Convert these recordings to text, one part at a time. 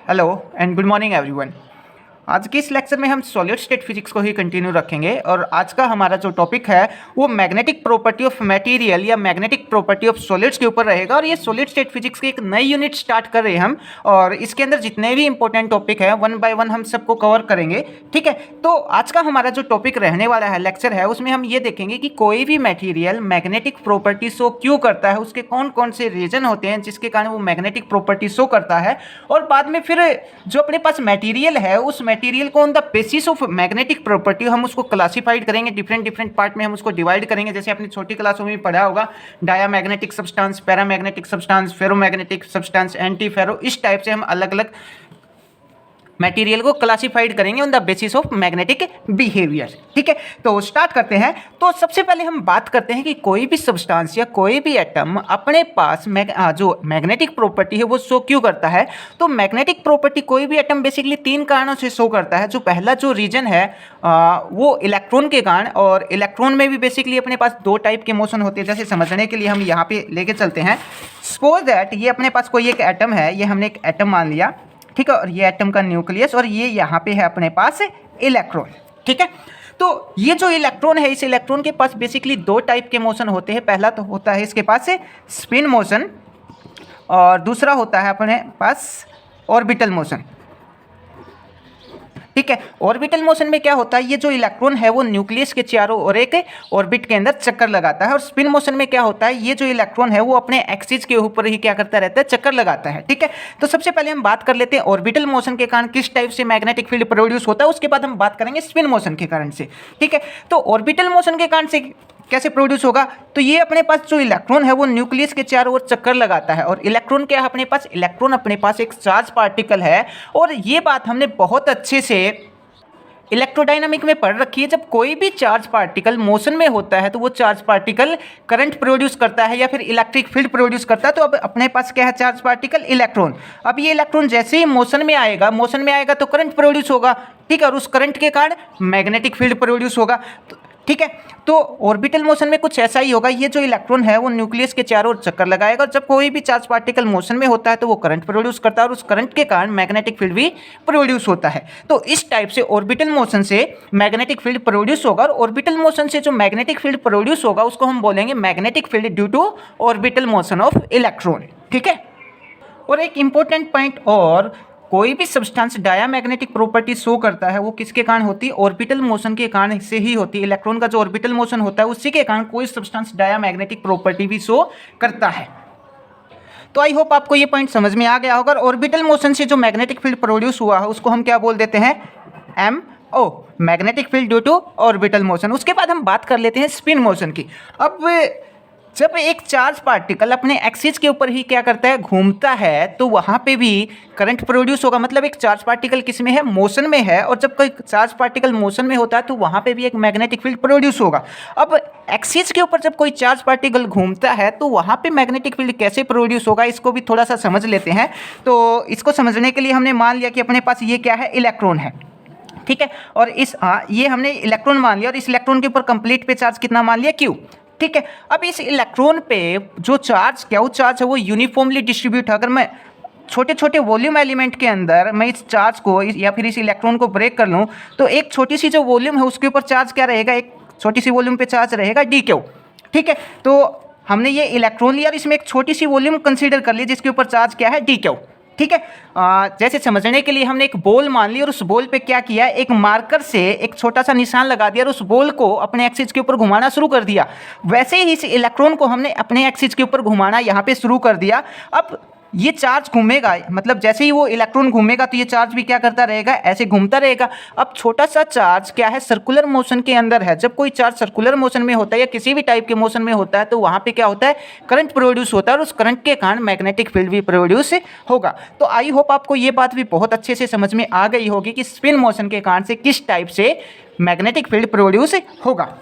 Hello and good morning everyone. आज के इस लेक्चर में हम सॉलिड स्टेट फिजिक्स को ही कंटिन्यू रखेंगे और आज का हमारा जो टॉपिक है वो मैग्नेटिक प्रॉपर्टी ऑफ मटेरियल या मैग्नेटिक प्रॉपर्टी ऑफ सॉलिड्स के ऊपर रहेगा। और ये सॉलिड स्टेट फिजिक्स की एक नई यूनिट स्टार्ट कर रहे हैं हम, और इसके अंदर जितने भी इंपॉर्टेंट टॉपिक हैं वन बाय वन हम सबको कवर करेंगे। ठीक है, तो आज का हमारा जो टॉपिक रहने वाला है, लेक्चर है, उसमें हम ये देखेंगे कि कोई भी मटेरियल मैग्नेटिक प्रॉपर्टी शो क्यों करता है, उसके कौन कौन से रीजन होते हैं जिसके कारण वो मैग्नेटिक प्रॉपर्टी शो करता है, और बाद में फिर जो अपने पास मटेरियल है उस मटेरियल को on the basis of magnetic property हम उसको क्लासिफाइड करेंगे, डिफरेंट पार्ट में हम उसको डिवाइड करेंगे। जैसे अपनी छोटी क्लासों में भी पढ़ा होगा, diamagnetic substance, paramagnetic substance, ferromagnetic substance, anti ferro, इस टाइप से हम अलग अलग मटेरियल को क्लासिफाइड करेंगे on the basis of magnetic behaviour. ठीक है, तो स्टार्ट करते हैं। तो सबसे पहले हम बात करते हैं कि कोई भी सब्सटेंस या कोई भी एटम अपने पास जो मैग्नेटिक प्रॉपर्टी है वो शो क्यों करता है। तो मैग्नेटिक प्रॉपर्टी कोई भी एटम बेसिकली तीन कारणों से शो करता है। जो पहला जो रीजन है वो इलेक्ट्रॉन के कारण, और इलेक्ट्रॉन में भी बेसिकली अपने पास दो टाइप के मोशन होते हैं। जैसे समझने के लिए हम यहाँ पे लेके चलते हैं। सपोज दैट ये अपने पास कोई एक एटम है, ये हमने एक एटम मान लिया, ठीक है, और ये एटम का न्यूक्लियस, और ये यहाँ पे है अपने पास इलेक्ट्रॉन। ठीक है, तो ये जो इलेक्ट्रॉन है, इस इलेक्ट्रॉन के पास बेसिकली दो टाइप के मोशन होते हैं। पहला तो होता है इसके पास स्पिन मोशन, और दूसरा होता है अपने पास ऑर्बिटल मोशन। ठीक है, ऑर्बिटल मोशन में क्या होता है, ये जो इलेक्ट्रॉन है वो न्यूक्लियस के चारों ओर एक ऑर्बिट के अंदर चक्कर लगाता है। और स्पिन मोशन में क्या होता है, ये जो इलेक्ट्रॉन है वो अपने एक्सिस के ऊपर ही क्या करता रहता है, चक्कर लगाता है। ठीक है, तो सबसे पहले हम बात कर लेते हैं ऑर्बिटल मोशन के कारण किस टाइप से मैग्नेटिक फील्ड प्रोड्यूस होता है, उसके बाद हम बात करेंगे स्पिन मोशन के कारण से। ठीक है, तो ऑर्बिटल मोशन के कारण से कैसे प्रोड्यूस होगा, तो ये अपने पास जो इलेक्ट्रॉन है वो न्यूक्लियस के चारों ओर चक्कर लगाता है। और इलेक्ट्रॉन क्या है अपने पास, इलेक्ट्रॉन अपने पास एक चार्ज पार्टिकल है। और ये बात हमने बहुत अच्छे से इलेक्ट्रोडायनामिक में पढ़ रखी है। जब कोई भी चार्ज पार्टिकल मोशन में होता है तो वो चार्ज पार्टिकल करंट प्रोड्यूस करता है या फिर इलेक्ट्रिक फील्ड प्रोड्यूस करता है। तो अब अपने पास क्या है, चार्ज पार्टिकल इलेक्ट्रॉन। अब ये इलेक्ट्रॉन जैसे ही मोशन में आएगा तो करंट प्रोड्यूस होगा। ठीक है, और उस करंट के कारण मैग्नेटिक फील्ड प्रोड्यूस होगा। ठीक है, तो ऑर्बिटल मोशन में कुछ ऐसा ही होगा। ये जो इलेक्ट्रॉन है वो न्यूक्लियस के चारों ओर चक्कर लगाएगा, और जब कोई भी चार्ज पार्टिकल मोशन में होता है तो वो करंट प्रोड्यूस करता है, और उस करंट के कारण मैग्नेटिक फील्ड भी प्रोड्यूस होता है। तो इस टाइप से ऑर्बिटल मोशन से मैग्नेटिक फील्ड प्रोड्यूस होगा, और ऑर्बिटल मोशन से जो मैग्नेटिक फील्ड प्रोड्यूस होगा उसको हम बोलेंगे magnetic field due to orbital motion of electron. ठीक है, और एक इंपॉर्टेंट पॉइंट, और कोई भी सब्सटेंस डायामैग्नेटिक प्रॉपर्टी शो करता है वो किसके कारण होती है, ऑर्बिटल मोशन के कारण से ही होती है। इलेक्ट्रॉन का जो ऑर्बिटल मोशन होता है उसी के कारण कोई सब्सटेंस डायामैग्नेटिक प्रॉपर्टी भी शो करता है। तो आई होप आपको ये पॉइंट समझ में आ गया होगा। ऑर्बिटल मोशन से जो मैग्नेटिक फील्ड प्रोड्यूस हुआ है उसको हम क्या बोल देते हैं, MO, magnetic field due to orbital motion. उसके बाद हम बात कर लेते हैं स्पिन मोशन की। अब जब एक चार्ज पार्टिकल अपने एक्सिस के ऊपर ही क्या करता है, घूमता है, तो वहाँ पे भी करंट प्रोड्यूस होगा। मतलब एक चार्ज पार्टिकल किस में है, मोशन में है, और जब कोई चार्ज पार्टिकल मोशन में होता है तो वहाँ पे भी एक मैग्नेटिक फील्ड प्रोड्यूस होगा। अब एक्सिस के ऊपर जब कोई चार्ज पार्टिकल घूमता है तो वहाँ पे मैग्नेटिक फील्ड कैसे प्रोड्यूस होगा, इसको भी थोड़ा सा समझ लेते हैं। तो इसको समझने के लिए हमने मान लिया कि अपने पास ये क्या है, इलेक्ट्रॉन है। ठीक है, और ये हमने इलेक्ट्रॉन मान लिया, और इस इलेक्ट्रॉन के ऊपर कंप्लीट पे चार्ज कितना मान लिया, Q। ठीक है, अब इस इलेक्ट्रॉन पे जो चार्ज क्या वो चार्ज है वो यूनिफॉर्मली डिस्ट्रीब्यूट है। अगर मैं छोटे छोटे वॉल्यूम एलिमेंट के अंदर मैं इस चार्ज को या फिर इस इलेक्ट्रॉन को ब्रेक कर लूँ तो एक छोटी सी जो वॉल्यूम है उसके ऊपर चार्ज क्या रहेगा, एक छोटी सी वॉल्यूम पे चार्ज रहेगा DQ। ठीक है, तो हमने ये इलेक्ट्रॉन लिया और इसमें एक छोटी सी वॉल्यूम कंसिडर कर ली जिसके ऊपर चार्ज क्या है, DQ। ठीक है, जैसे समझने के लिए हमने एक बॉल मान ली और उस बॉल पे क्या किया, एक मार्कर से एक छोटा सा निशान लगा दिया और उस बॉल को अपने एक्सिस के ऊपर घुमाना शुरू कर दिया। वैसे ही इस इलेक्ट्रॉन को हमने अपने एक्सिस के ऊपर घुमाना यहाँ पे शुरू कर दिया। अब ये चार्ज घूमेगा, मतलब जैसे ही वो इलेक्ट्रॉन घूमेगा तो ये चार्ज भी क्या करता रहेगा, ऐसे घूमता रहेगा। अब छोटा सा चार्ज क्या है, सर्कुलर मोशन के अंदर है। जब कोई चार्ज सर्कुलर मोशन में होता है या किसी भी टाइप के मोशन में होता है तो वहाँ पे क्या होता है, करंट प्रोड्यूस होता है, और उस करंट के कारण मैग्नेटिक फील्ड भी प्रोड्यूस होगा। तो आई होप आपको ये बात भी बहुत अच्छे से समझ में आ गई होगी कि स्पिन मोशन के कारण से किस टाइप से मैग्नेटिक फील्ड प्रोड्यूस होगा।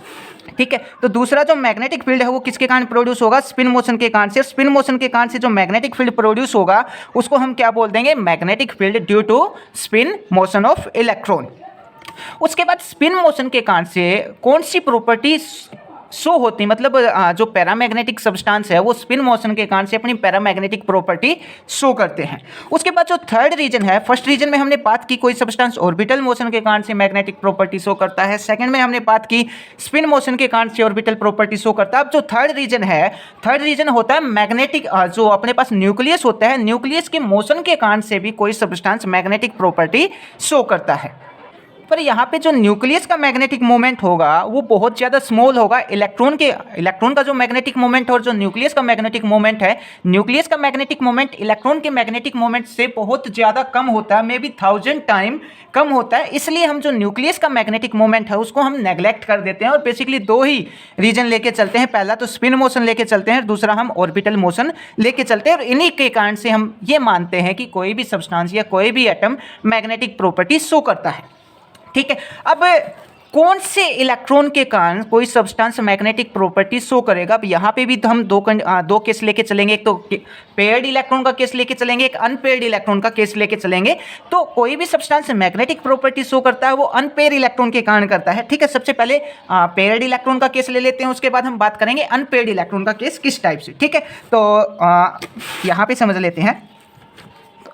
ठीक है, तो दूसरा जो मैग्नेटिक फील्ड है वो किसके कारण प्रोड्यूस होगा, स्पिन मोशन के कारण से। स्पिन मोशन के कारण से जो मैग्नेटिक फील्ड प्रोड्यूस होगा उसको हम क्या बोल देंगे, magnetic field due to spin motion of electron. उसके बाद स्पिन मोशन के कारण से कौन सी प्रॉपर्टी शो होती, मतलब जो पैरामैग्नेटिक सब्सटेंस है वो स्पिन मोशन के कारण से अपनी पैरामैग्नेटिक प्रॉपर्टी शो करते हैं। उसके बाद जो थर्ड रीजन है, फर्स्ट रीजन में हमने बात की कोई सब्सटेंस ऑर्बिटल मोशन के कारण से मैग्नेटिक प्रॉपर्टी शो करता है, सेकंड में हमने बात की स्पिन मोशन के कारण से ऑर्बिटल प्रॉपर्टी शो करता है। अब जो थर्ड रीजन है, थर्ड रीजन होता है मैग्नेटिक, जो अपने पास न्यूक्लियस होता है, न्यूक्लियस के मोशन के कारण से भी कोई सब्सटेंस मैग्नेटिक प्रॉपर्टी शो करता है। पर यहाँ पे जो न्यूक्लियस का मैग्नेटिक मोमेंट होगा वो बहुत ज़्यादा स्मॉल होगा। इलेक्ट्रॉन का जो मैग्नेटिक मोमेंट और जो न्यूक्लियस का मैग्नेटिक मोमेंट है, न्यूक्लियस का मैग्नेटिक मोमेंट इलेक्ट्रॉन के मैग्नेटिक मोमेंट से बहुत ज़्यादा कम होता है, मे बी 1000 टाइम कम होता है। इसलिए हम जो न्यूक्लियस का मैग्नेटिक मोमेंट है उसको हम नेग्लेक्ट कर देते हैं और बेसिकली दो ही रीजन लेके चलते हैं, पहला तो स्पिन मोशन लेके चलते हैं, दूसरा हम ऑर्बिटल मोशन लेके चलते हैं। और इन्हीं के कारण से हम ये मानते हैं कि कोई भी सब्सटेंस या कोई भी एटम मैग्नेटिक प्रॉपर्टी शो करता है। ठीक है, अब कौन से इलेक्ट्रॉन के कारण कोई सब्सटेंस मैग्नेटिक प्रॉपर्टी शो करेगा? अब यहाँ पे भी तो हम दो केस लेके चलेंगे, एक तो पेयर्ड इलेक्ट्रॉन का केस लेके चलेंगे, एक अनपेयर्ड इलेक्ट्रॉन का केस लेके चलेंगे। तो कोई भी सब्सटेंस मैग्नेटिक प्रॉपर्टी शो करता है वो अनपेयर्ड इलेक्ट्रॉन के कारण करता है। ठीक है, सबसे पहले पेयर्ड इलेक्ट्रॉन का केस ले लेते हैं, उसके बाद हम बात करेंगे अनपेयर्ड इलेक्ट्रॉन का केस किस टाइप से। ठीक है, तो यहाँ पे समझ लेते हैं।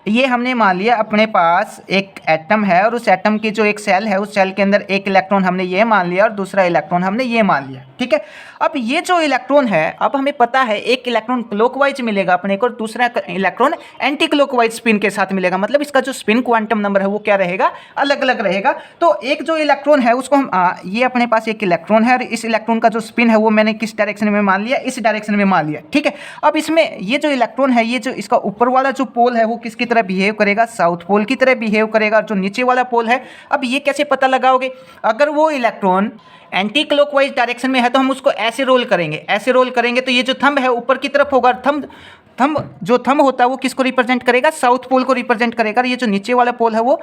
ये हमने मान लिया अपने पास एक एटम है और उस एटम की जो एक सेल है उस सेल के अंदर एक इलेक्ट्रॉन हमने ये मान लिया और दूसरा इलेक्ट्रॉन हमने ये मान लिया। ठीक है, अब ये जो इलेक्ट्रॉन है, अब हमें पता है एक इलेक्ट्रॉन क्लॉकवाइज मिलेगा अपने को और दूसरा इलेक्ट्रॉन एंटी क्लॉकवाइज स्पिन के साथ मिलेगा, मतलब इसका जो स्पिन क्वांटम नंबर है वो क्या रहेगा, अलग अलग रहेगा। तो एक जो इलेक्ट्रॉन है उसको हम ये अपने पास एक इलेक्ट्रॉन है और इस इलेक्ट्रॉन का जो स्पिन है वो मैंने किस डायरेक्शन में मान लिया, इस डायरेक्शन में मान लिया। ठीक है, अब इसमें ये जो इलेक्ट्रॉन है, ये जो इसका ऊपर वाला जो पोल है वो किसकी तरह बिहेव करेगा, साउथ पोल की तरह बिहेव करेगा। जो नीचे वाला पोल है, अब ये कैसे पता लगाओगे? अगर वो इलेक्ट्रॉन एंटी क्लॉकवाइज डायरेक्शन में है तो हम उसको ऐसे रोल करेंगे, ऐसे रोल करेंगे तो ये जो थंब है ऊपर की तरफ होगा। थंब होता है वो किसको रिप्रेजेंट करेगा, साउथ पोल को रिप्रेजेंट करेगा। ये जो नीचे वाला पोल है वो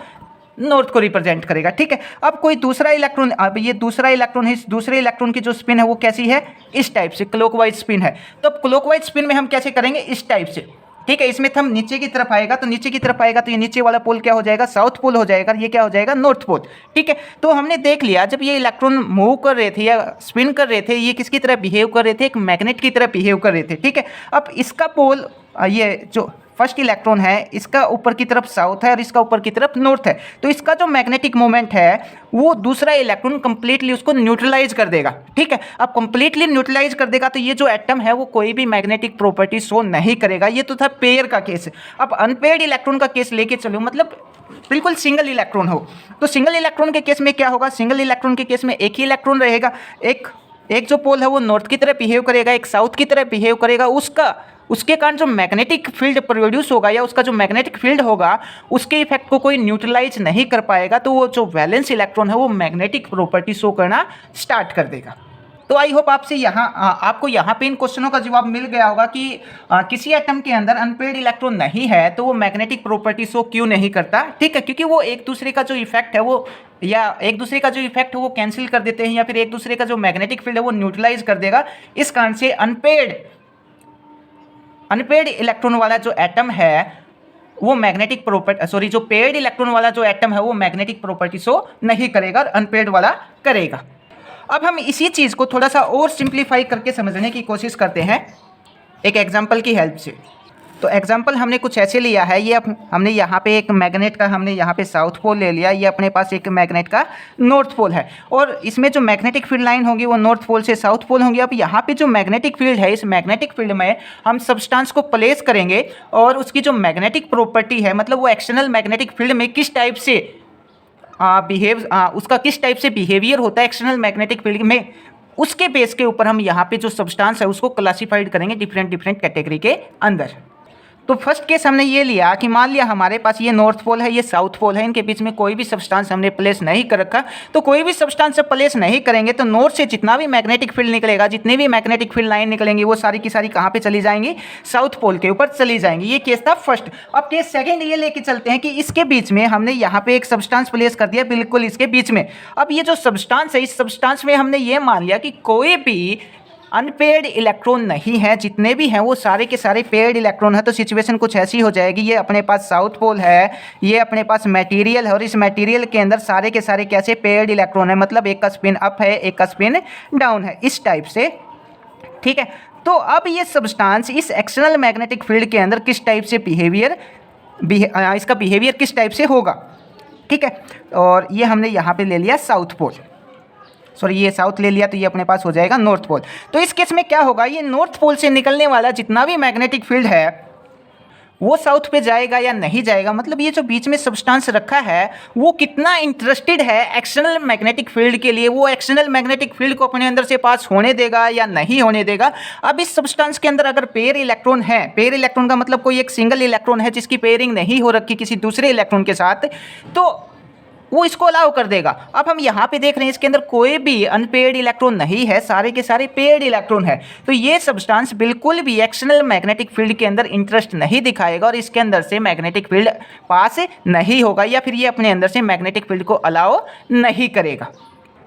नॉर्थ को रिप्रेजेंट करेगा। ठीक है, अब कोई दूसरा इलेक्ट्रॉन, अब ये दूसरा इलेक्ट्रॉन है, इस दूसरे इलेक्ट्रॉन की जो स्पिन है वो कैसी है, इस टाइप से क्लॉकवाइज स्पिन है। तो अब क्लॉकवाइज स्पिन में हम कैसे करेंगे, इस टाइप से। ठीक है, इसमें थंब नीचे की तरफ आएगा तो नीचे की तरफ आएगा तो ये नीचे वाला पोल क्या हो जाएगा, साउथ पोल हो जाएगा, ये क्या हो जाएगा, नॉर्थ पोल। ठीक है, तो हमने देख लिया जब ये इलेक्ट्रॉन मूव कर रहे थे या स्पिन कर रहे थे, ये किसकी तरह बिहेव कर रहे थे, एक मैग्नेट की तरह बिहेव कर रहे थे। ठीक है, अब इसका पोल, ये जो फर्स्ट इलेक्ट्रॉन है इसका ऊपर की तरफ साउथ है और इसका ऊपर की तरफ नॉर्थ है, तो इसका जो मैग्नेटिक मोमेंट है वो दूसरा इलेक्ट्रॉन कंप्लीटली उसको न्यूट्रलाइज कर देगा। ठीक है, अब कंप्लीटली न्यूट्रलाइज कर देगा तो ये जो एटम है वो कोई भी मैग्नेटिक प्रॉपर्टी शो नहीं करेगा। ये तो था पेयर का केस। अब अनपेयर्ड इलेक्ट्रॉन का केस लेके चलो, मतलब बिल्कुल सिंगल इलेक्ट्रॉन हो, तो सिंगल इलेक्ट्रॉन के केस में क्या होगा, सिंगल इलेक्ट्रॉन के केस में एक ही इलेक्ट्रॉन रहेगा, एक जो पोल है वो नॉर्थ की तरह बिहेव करेगा, एक साउथ की तरह बिहेव करेगा। उसके कारण जो मैग्नेटिक फील्ड प्रोड्यूस होगा या उसका जो मैग्नेटिक फील्ड होगा उसके इफेक्ट को कोई न्यूट्रलाइज नहीं कर पाएगा, तो वो जो वैलेंस इलेक्ट्रॉन है वो मैग्नेटिक प्रॉपर्टी शो करना स्टार्ट कर देगा। तो आई होप आपको यहाँ पे इन क्वेश्चनों का जवाब मिल गया होगा कि किसी एटम के अंदर अनपेयर्ड इलेक्ट्रॉन नहीं है तो वो मैग्नेटिक प्रॉपर्टी शो क्यों नहीं करता। ठीक है, क्योंकि वो एक दूसरे का जो इफेक्ट है वो वो कैंसिल कर देते हैं या फिर एक दूसरे का जो मैग्नेटिक फील्ड है वो न्यूट्रलाइज कर देगा। इस कारण से अनपेयर्ड इलेक्ट्रॉन वाला जो एटम है वो मैग्नेटिक प्रॉपर्टी, जो पेयर्ड इलेक्ट्रॉन वाला जो एटम है वो मैग्नेटिक प्रॉपर्टी शो नहीं करेगा और अनपेयर्ड वाला करेगा। अब हम इसी चीज़ को थोड़ा सा और सिंप्लीफाई करके समझने की कोशिश करते हैं एक एग्जांपल की हेल्प से। तो एग्जांपल हमने कुछ ऐसे लिया है, ये हमने यहाँ पे एक मैग्नेट का हमने यहाँ पे साउथ पोल ले लिया, ये अपने पास एक मैग्नेट का नॉर्थ पोल है और इसमें जो मैग्नेटिक फील्ड लाइन होगी वो नॉर्थ पोल से साउथ पोल होंगी। अब यहाँ पे जो मैग्नेटिक फील्ड है, इस मैग्नेटिक फील्ड में हम सब्सटेंस को प्लेस करेंगे और उसकी जो मैग्नेटिक प्रॉपर्टी है, मतलब वो एक्सटर्नल मैग्नेटिक फील्ड में किस टाइप से उसका किस टाइप से बिहेवियर होता है एक्सटर्नल मैग्नेटिक फील्ड में, उसके बेस के ऊपर हम यहाँ पे जो सब्सटेंस है उसको क्लासीफाइड करेंगे डिफरेंट कैटेगरी के अंदर। तो फर्स्ट केस हमने ये लिया कि मान लिया हमारे पास ये नॉर्थ पोल है, ये साउथ पोल है, इनके बीच में कोई भी सब्सटेंस हमने प्लेस नहीं कर रखा। तो कोई भी सब्सटेंस से प्लेस नहीं करेंगे तो नॉर्थ से जितना भी मैग्नेटिक फील्ड निकलेगा, जितनी भी मैग्नेटिक फील्ड लाइन निकलेंगी वो सारी की सारी कहाँ पे चली जाएंगी, साउथ पोल के ऊपर चली जाएंगी। ये केस था फर्स्ट। अब केस सेकेंड ये लेके चलते हैं कि इसके बीच में हमने यहाँ पे एक सब्सटेंस प्लेस कर दिया बिल्कुल इसके बीच में। अब ये जो सब्सटेंस है, इस सब्सटेंस में हमने ये मान लिया कि कोई भी अनपेयर्ड इलेक्ट्रॉन नहीं है, जितने भी हैं वो सारे के सारे पेयर्ड इलेक्ट्रॉन है। तो सिचुएशन कुछ ऐसी हो जाएगी, ये अपने पास साउथ पोल है, ये अपने पास मटेरियल है और इस मटेरियल के अंदर सारे के सारे कैसे पेयर्ड इलेक्ट्रॉन है, मतलब एक का स्पिन अप है एक का स्पिन डाउन है, इस टाइप से। ठीक है, तो अब ये सब्सटेंस इस एक्सटर्नल मैग्नेटिक फील्ड के अंदर किस टाइप से इसका बिहेवियर किस टाइप से होगा। ठीक है, और ये हमने यहाँ पे ले लिया साउथ पोल, सॉरी ये साउथ ले लिया, तो ये अपने पास हो जाएगा नॉर्थ पोल। तो इस केस में क्या होगा, ये नॉर्थ पोल से निकलने वाला जितना भी मैग्नेटिक फील्ड है वो साउथ पे जाएगा या नहीं जाएगा, मतलब ये जो बीच में सब्सटेंस रखा है वो कितना इंटरेस्टेड है एक्सटर्नल मैग्नेटिक फील्ड के लिए, वो एक्सटर्नल मैग्नेटिक फील्ड को अपने अंदर से पास होने देगा या नहीं होने देगा। अब इस सब्सटेंस के अंदर अगर पेयर इलेक्ट्रॉन है, पेयर इलेक्ट्रॉन का मतलब कोई एक सिंगल इलेक्ट्रॉन है जिसकी पेयरिंग नहीं हो रखी किसी दूसरे इलेक्ट्रॉन के साथ, तो वो इसको अलाउ कर देगा। अब हम यहाँ पे देख रहे हैं इसके अंदर कोई भी अनपेयर्ड इलेक्ट्रॉन नहीं है, सारे के सारे पेयर्ड इलेक्ट्रॉन है। तो ये सब्सटेंस बिल्कुल भी एक्सटर्नल मैग्नेटिक फील्ड के अंदर इंटरेस्ट नहीं दिखाएगा और इसके अंदर से मैग्नेटिक फील्ड पास नहीं होगा, या फिर ये अपने अंदर से मैग्नेटिक फील्ड को अलाउ नहीं करेगा।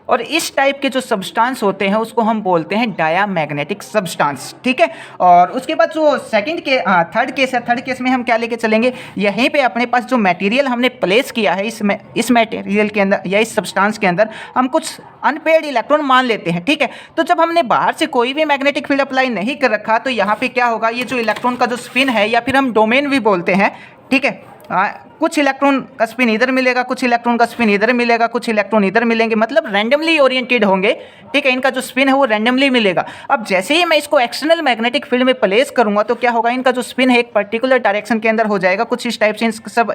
और इस टाइप के जो सब्सटेंस होते हैं उसको हम बोलते हैं डायामैग्नेटिक सब्सटेंस। ठीक है, और उसके बाद जो थर्ड केस है, थर्ड केस में हम क्या लेके चलेंगे, यहीं पे अपने पास जो मटेरियल हमने प्लेस किया है इस मटेरियल के अंदर या इस सब्सटेंस के अंदर हम कुछ अनपेयर्ड इलेक्ट्रॉन मान लेते हैं। ठीक है, तो जब हमने बाहर से कोई भी मैग्नेटिक फील्ड अप्लाई नहीं कर रखा तो यहाँ पे क्या होगा, ये जो इलेक्ट्रॉन का जो स्पिन है या फिर हम डोमेन भी बोलते हैं, ठीक है, कुछ इलेक्ट्रॉन का स्पिन इधर मिलेगा, कुछ इलेक्ट्रॉन का स्पिन इधर मिलेगा, कुछ इलेक्ट्रॉन इधर मिलेंगे, मतलब रैंडमली ओरिएंटेड होंगे। ठीक है, इनका जो स्पिन है वो रैंडमली मिलेगा। अब जैसे ही मैं इसको एक्सटर्नल मैग्नेटिक फील्ड में प्लेस करूंगा तो क्या होगा, इनका जो स्पिन है एक पर्टिकुलर डायरेक्शन के अंदर हो जाएगा, कुछ इस टाइप से, इन सब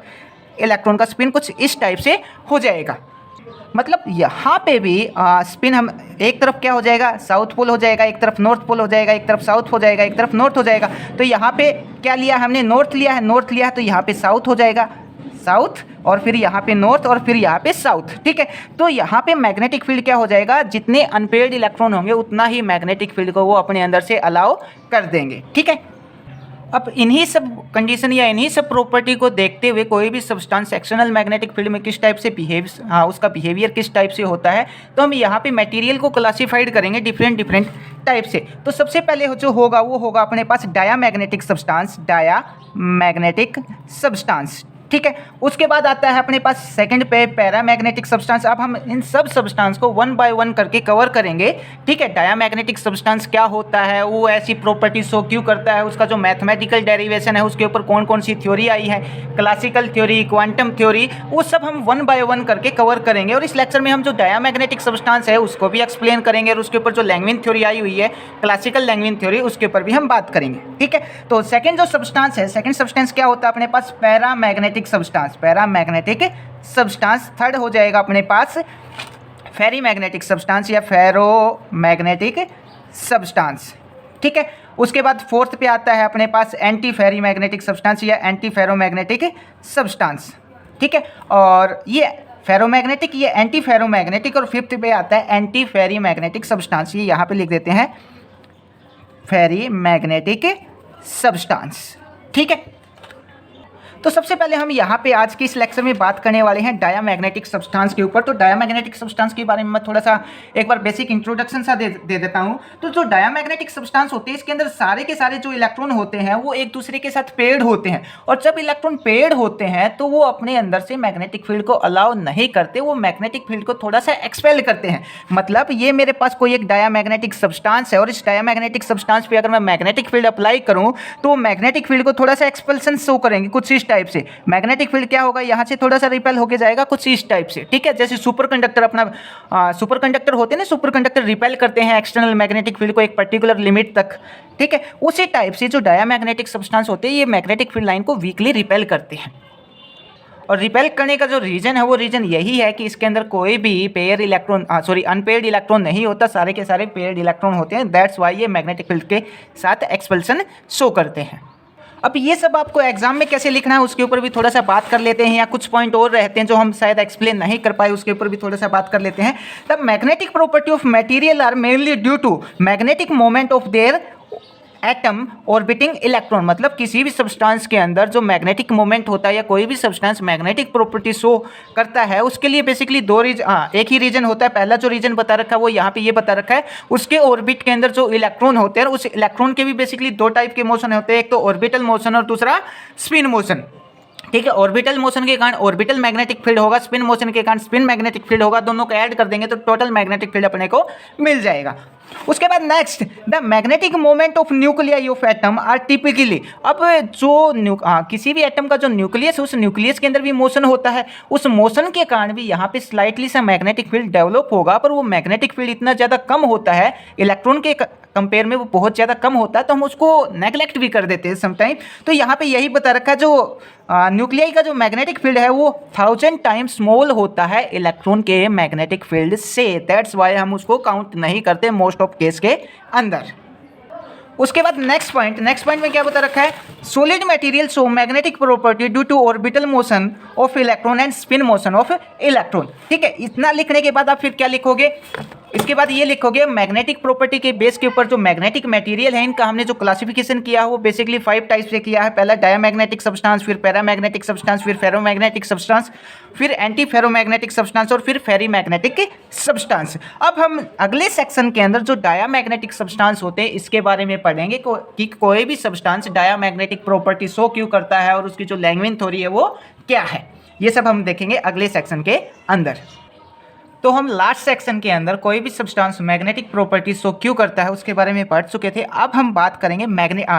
इलेक्ट्रॉन का स्पिन कुछ इस टाइप से हो जाएगा। मतलब यहाँ पे भी स्पिन हम एक तरफ क्या हो जाएगा, साउथ पोल हो जाएगा, एक तरफ नॉर्थ पोल हो जाएगा, एक तरफ साउथ हो जाएगा, एक तरफ नॉर्थ हो जाएगा। तो यहाँ पे क्या लिया हमने, नॉर्थ लिया है, नॉर्थ लिया है तो यहाँ पे साउथ हो जाएगा, साउथ, और फिर यहाँ पे नॉर्थ, और फिर यहाँ पे साउथ। ठीक है, तो यहाँ पे मैग्नेटिक फील्ड क्या हो जाएगा, जितने अनपेयर्ड इलेक्ट्रॉन होंगे उतना ही मैग्नेटिक फील्ड को वो अपने अंदर से अलाउ कर देंगे। ठीक है, अब इन्हीं सब कंडीशन या इन्हीं सब प्रॉपर्टी को देखते हुए कोई भी सब्सटेंस एक्सटर्नल मैग्नेटिक फील्ड में किस टाइप से उसका बिहेवियर किस टाइप से होता है, तो हम यहाँ पे मटेरियल को क्लासीफाइड करेंगे डिफरेंट टाइप से। तो सबसे पहले जो होगा वो होगा अपने पास डायामैग्नेटिक सब्सटेंस। ठीक है, उसके बाद आता है अपने पास सेकंड पे पैरामैग्नेटिक सब्सटेंस। अब हम इन सब सब्सटेंस को वन बाय वन करके कवर करेंगे। ठीक है, डायामैग्नेटिक सब्सटेंस क्या होता है, वो ऐसी प्रॉपर्टी शो क्यों करता है, उसका जो मैथमेटिकल डेरिवेशन है उसके ऊपर कौन कौन सी थ्योरी आई है, क्लासिकल थ्योरी, क्वांटम थ्योरी, वो सब हम वन बाय वन करके कवर करेंगे। और इस लेक्चर में हम जो डायामैग्नेटिक सब्सटेंस है उसको भी एक्सप्लेन करेंगे और उसके ऊपर जो लैंगविन थ्योरी आई हुई है, क्लासिकल लैंगविन थ्योरी, उसके ऊपर भी हम बात करेंगे। ठीक है, तो सेकेंड जो सब्सटेंस है, सेकेंड सब्सटेंस क्या होता है अपने पास, पैरामैग्नेटिक सब्सटेंस। थर्ड हो जाएगा अपने पास फेरीमैग्नेटिक सब्सटेंस या फेरोमैग्नेटिक सब्सटेंस। ठीक है, उसके बाद फोर्थ पे आता है अपने पास एंटी फेरीमैग्नेटिक सब्सटेंस या एंटी फेरोमैग्नेटिक सब्सटेंस। ठीक है, और ये फेरोमैग्नेटिक, ये एंटी फेरोमैग्नेटिक, और फिफ्थ पे आता है एंटी फेरीमैग्नेटिक सब्सटेंस। ये यहाँ पे लिख देते हैं फेरीमैग्नेटिक सब्सटेंस। ठीक है, तो सबसे पहले हम यहाँ पे आज के इस लेक्चर में बात करने वाले हैं डायामैग्नेटिक सब्सटेंस के ऊपर। तो डायामैग्नेटिक सब्सटेंस के बारे में मैं थोड़ा सा एक बार बेसिक इंट्रोडक्शन सा दे देता हूँ। तो जो डायामैग्नेटिक सब्सटेंस होते हैं इसके अंदर सारे के सारे जो इलेक्ट्रॉन होते हैं वो एक दूसरे के साथ पेयर्ड होते हैं, और जब इलेक्ट्रॉन पेयर्ड होते हैं तो वो अपने अंदर से मैग्नेटिक फील्ड को अलाउ नहीं करते, वो मैग्नेटिक फील्ड को थोड़ा सा एक्सपेल करते हैं। मतलब ये मेरे पास कोई एक डायामैग्नेटिक सब्सटेंस है और इस डायामैग्नेटिक सब्सटेंस पे अगर मैं मैग्नेटिक फील्ड अप्लाई करूँ तो मैग्नेटिक फील्ड को थोड़ा सा एक्सपेल्सन शो करेंगे कुछ इस टाइप से। मैग्नेटिक फील्ड क्या होगा, यहाँ से थोड़ा सा रिपेल होके जाएगा कुछ इस टाइप से। ठीक है, जैसे सुपर कंडक्टर अपना सुपर कंडक्टर होते हैं ना, सुपर कंडक्टर रिपेल करते हैं एक्सटर्नल मैग्नेटिक फील्ड को एक पर्टिकुलर लिमिट तक। ठीक है, उसी टाइप से जो डायामैग्नेटिक सब्सटेंस होते हैं ये मैग्नेटिक फील्ड लाइन को वीकली रिपेल करते हैं। और रिपेल करने का जो रीजन है वो रीजन यही है कि इसके अंदर कोई भी अनपेयर्ड इलेक्ट्रॉन नहीं होता, सारे के सारे पेयर्ड इलेक्ट्रॉन होते हैं। दैट्स वाई ये मैग्नेटिक फील्ड के साथ एक्सपल्सन शो करते हैं। अब ये सब आपको एग्जाम में कैसे लिखना है उसके ऊपर भी थोड़ा सा बात कर लेते हैं, या कुछ पॉइंट और रहते हैं जो हम शायद एक्सप्लेन नहीं कर पाए उसके ऊपर भी थोड़ा सा बात कर लेते हैं। The magnetic property of material are mainly due to magnetic moment of their atom orbiting electron, मतलब किसी भी सब्सटेंस के अंदर जो मैग्नेटिक मोमेंट होता है या कोई भी सब्सटेंस मैग्नेटिक प्रॉपर्टी शो करता है, उसके लिए बेसिकली एक ही रीजन होता है। पहला जो रीजन बता रखा है वो यहाँ पे ये बता रखा है। उसके ऑर्बिट के अंदर जो इलेक्ट्रॉन होते हैं, उस इलेक्ट्रॉन के भी बेसिकली दो टाइप के मोशन होते हैं, एक तो ऑर्बिटल मोशन और दूसरा स्पिन मोशन। ठीक है, ऑर्बिटल मोशन के कारण ऑर्बिटल मैग्नेटिक फील्ड होगा, स्पिन मोशन के कारण स्पिन मैग्नेटिक फील्ड होगा। दोनों को ऐड कर देंगे तो टोटल मैग्नेटिक फील्ड अपने को मिल जाएगा। उसके बाद next, the magnetic moment of nuclei of atom are typically. अब जो किसी भी एटम का जो न्यूक्लियस है, उस न्यूक्लियस के अंदर भी मोशन होता है। उस मोशन के कारण भी यहाँ पे स्लाइटली सा मैग्नेटिक फील्ड डेवलप होगा, पर वो मैग्नेटिक फील्ड इतना ज़्यादा कम होता है इलेक्ट्रॉन के कंपेयर में, वो बहुत ज़्यादा कम होता है, तो हम उसको नेग्लेक्ट भी कर देते हैं समटाइम। तो यहाँ पे यही बता रखा है, जो न्यूक्लियाई का जो मैग्नेटिक फील्ड है वो 1000 टाइम्स स्मॉल होता है इलेक्ट्रॉन के मैग्नेटिक फील्ड से। दैट्स वाई हम उसको काउंट नहीं करते मोस्ट ऑफ केस के अंदर। उसके बाद नेक्स्ट पॉइंट में क्या बता रखा है, solid material show magnetic property due to orbital motion of electron and spin motion of electron. ठीक है, इतना लिखने के बाद आप फिर क्या लिखोगे, इसके बाद ये लिखोगे मैग्नेटिक प्रॉपर्टी के बेस के ऊपर जो मैग्नेटिक मटेरियल है, इनका हमने जो क्लासिफिकेशन किया है वो बेसिकली 5 टाइप से किया है। पहला डायमैग्नेटिक सब्सटेंस, फिर पैरामैग्नेटिक सब्सटेंस, फिर फेरोमैग्नेटिक सब्सटेंस, फिर एंटी फेरोमैग्नेटिक सब्सटेंस और फिर फेरीमैग्नेटिक सब्सटेंस। अब हम अगले सेक्शन के अंदर जो डायमैग्नेटिक सब्सटेंस होते हैं इसके बारे में पढ़ेंगे कि कोई भी सब्सटेंस डायमैग्नेटिक प्रॉपर्टी शो क्यों करता है और उसकी जो लैंग्वेज थ्योरी है वो क्या है। ये सब हम देखेंगे अगले सेक्शन के अंदर। तो हम लास्ट सेक्शन के अंदर कोई भी सब्सटेंस मैग्नेटिक प्रॉपर्टी शो क्यों करता है उसके बारे में पढ़ चुके थे। अब हम बात करेंगे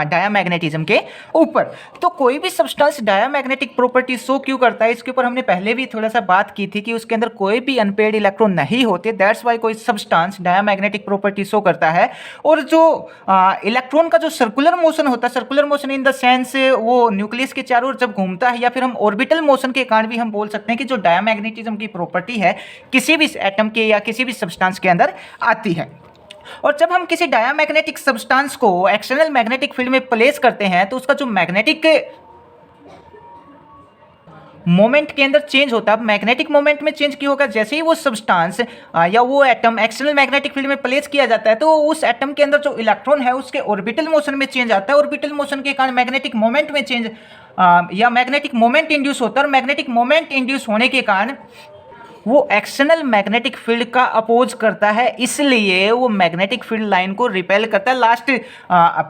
डायमैग्नेटिज्म के ऊपर। तो कोई भी सब्सटेंस डायमैग्नेटिक प्रॉपर्टी शो क्यों करता है, इसके ऊपर हमने पहले भी थोड़ा सा बात की थी कि उसके अंदर कोई भी अनपेयर्ड इलेक्ट्रॉन नहीं होते। दैट्स वाई कोई सब्सटेंस डायमैग्नेटिक प्रॉपर्टी शो करता है। और जो इलेक्ट्रॉन का जो सर्कुलर मोशन होता है, circular motion in the sense वो न्यूक्लियस के चारों ओर जब घूमता है, या फिर हम ऑर्बिटल मोशन के कारण भी हम बोल सकते हैं कि जो डायमैग्नेटिज्म की प्रॉपर्टी है किसी भी एटम के या किसी भी सब्सटेंस के अंदर आती है। और जब हम किसी डायमैग्नेटिक सब्सटेंस को एक्सटर्नल मैग्नेटिक फील्ड में प्लेस करते हैं तो उसका जो मैग्नेटिक मोमेंट के अंदर चेंज होता है। मैग्नेटिक मोमेंट में चेंज क्यों होगा, जैसे ही वो सब्सटेंस या वो एटम एक्सटर्नल मैग्नेटिक फील्ड में प्लेस किया जाता है तो उस एटम के अंदर जो इलेक्ट्रॉन है उसके ऑर्बिटल मोशन में चेंज आता है। ऑर्बिटल मोशन के कारण मैग्नेटिक मोमेंट में चेंज या मैग्नेटिक मोमेंट इंड्यूस होता है। और मैग्नेटिक मोमेंट इंड्यूस होने के कारण वो एक्सटर्नल मैग्नेटिक फील्ड का अपोज करता है, इसलिए वो मैग्नेटिक फील्ड लाइन को रिपेल करता है। लास्ट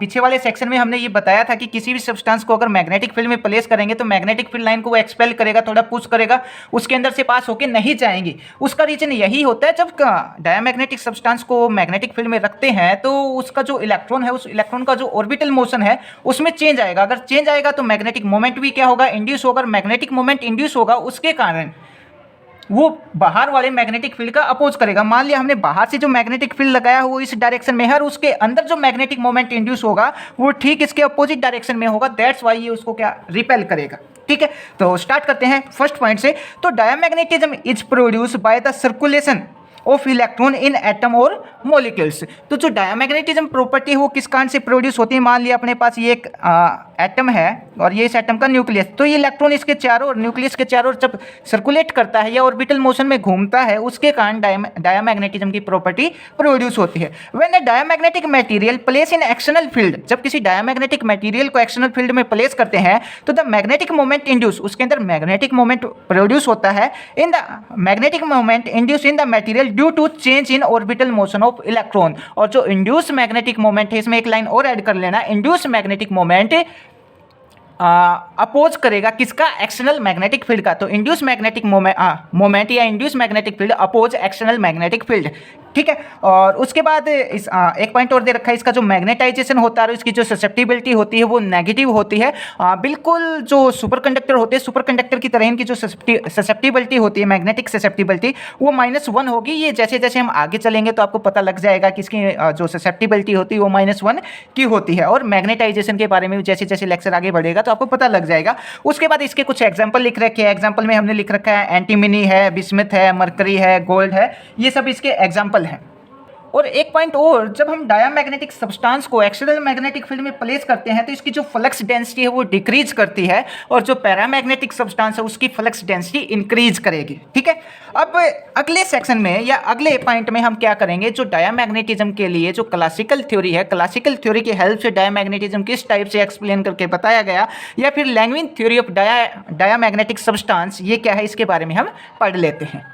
पीछे वाले सेक्शन में हमने ये बताया था कि किसी भी सब्सटेंस को अगर मैग्नेटिक फील्ड में प्लेस करेंगे तो मैग्नेटिक फील्ड लाइन को वो एक्सपेल करेगा, थोड़ा पुश करेगा, उसके अंदर से पास होकर नहीं जाएंगी। उसका रीजन यही होता है, जब डायमैग्नेटिक सब्सटेंस को मैग्नेटिक फील्ड में रखते हैं तो उसका जो इलेक्ट्रॉन है, उस इलेक्ट्रॉन का जो ऑर्बिटल मोशन है उसमें चेंज आएगा। अगर चेंज आएगा तो मैग्नेटिक मोमेंट भी क्या होगा, इंड्यूस होगा। मैग्नेटिक मोमेंट इंड्यूस होगा, उसके कारण वो बाहर वाले मैग्नेटिक फील्ड का अपोज करेगा। मान लिया हमने बाहर से जो मैग्नेटिक फील्ड लगाया हो वो इस डायरेक्शन में है, और उसके अंदर जो मैग्नेटिक मोमेंट इंड्यूस होगा वो ठीक इसके अपोजिट डायरेक्शन में होगा। दैट्स वाई ये उसको क्या रिपेल करेगा। ठीक है, तो स्टार्ट करते हैं फर्स्ट पॉइंट से। तो diamagnetism is produce by the circulation of electron in atom और मॉलिक्यूल्स। तो जो डायमैग्नेटिज्म प्रॉपर्टी है वो किस कारण से प्रोड्यूस होती है। मान लिया अपने पास ये एक एटम है और ये इस एटम का न्यूक्लियस, तो ये इलेक्ट्रॉन इसके चारों ओर, न्यूक्लियस के चारों ओर जब सर्कुलेट करता है या ऑर्बिटल मोशन में घूमता है, उसके कारण डायमैग्नेटिज्म की प्रॉपर्टी प्रोड्यूस होती है। When the diamagnetic material place in external field, जब किसी डायमैग्नेटिक मटेरियल को एक्सटर्नल फील्ड में प्लेस करते हैं तो द मैग्नेटिक मोमेंट इंड्यूस, उसके अंदर मैग्नेटिक मोमेंट प्रोड्यूस होता है। In the magnetic moment induce in the material due to change in orbital motion of electron. और जो इंड्यूस मैग्नेटिक मोमेंट है, इसमें एक लाइन और ऐड कर लेना, इंड्यूस मैग्नेटिक मोमेंट अपोज करेगा किसका, एक्सटर्नल मैग्नेटिक फील्ड का। तो इंड्यूस मैग्नेटिक मोमेंट या induce magnetic field oppose external magnetic field. ठीक है, और उसके बाद इस एक पॉइंट और दे रखा है, इसका जो मैग्नेटाइजेशन होता है और इसकी जो ससेप्टिबिलिटी होती है वो नेगेटिव होती है। बिल्कुल जो सुपर कंडक्टर होते हैं, सुपर कंडक्टर की तरह इनकी जो ससेप्टिबिलिटी होती है, मैग्नेटिक ससेप्टिबिलिटी, वो -1 होगी। ये जैसे जैसे हम आगे चलेंगे तो आपको पता लग जाएगा कि इसकी जो ससेप्टिबिलिटी होती है वो -1 की होती है। और मैग्नेटाइजेशन के बारे में जैसे जैसे लेक्चर आगे बढ़ेगा तो आपको पता लग जाएगा। उसके बाद इसके कुछ एग्जाम्पल लिख रखे हैं। एग्जाम्पल में हमने लिख रखा है एंटीमनी है, बिस्मथ है, मरकरी है, गोल्ड है, ये सब इसके एग्जाम्पल हैं। और एक पॉइंट और, जब हम डायामैग्नेटिक सब्सटेंस को एक्सटर्नल मैग्नेटिक फील्ड में प्लेस करते हैं तो इसकी जो फ्लक्स डेंसिटी है वो डिक्रीज करती है और जो पैरामैग्नेटिक सब्सटेंस है उसकी फ्लक्स डेंसिटी इंक्रीज करेगी। ठीक है, अब अगले सेक्शन में या अगले पॉइंट में हम क्या करेंगे, जो डायामैग्नेटिज्म के लिए जो क्लासिकल थ्योरी है, क्लासिकल थ्योरी की हेल्प से डायामैग्नेटिज्म किस टाइप से एक्सप्लेन करके बताया गया, या फिर लैंगविन थ्योरी ऑफ डायामैग्नेटिक सब्सटेंस, ये क्या है इसके बारे में हम पढ़ लेते हैं।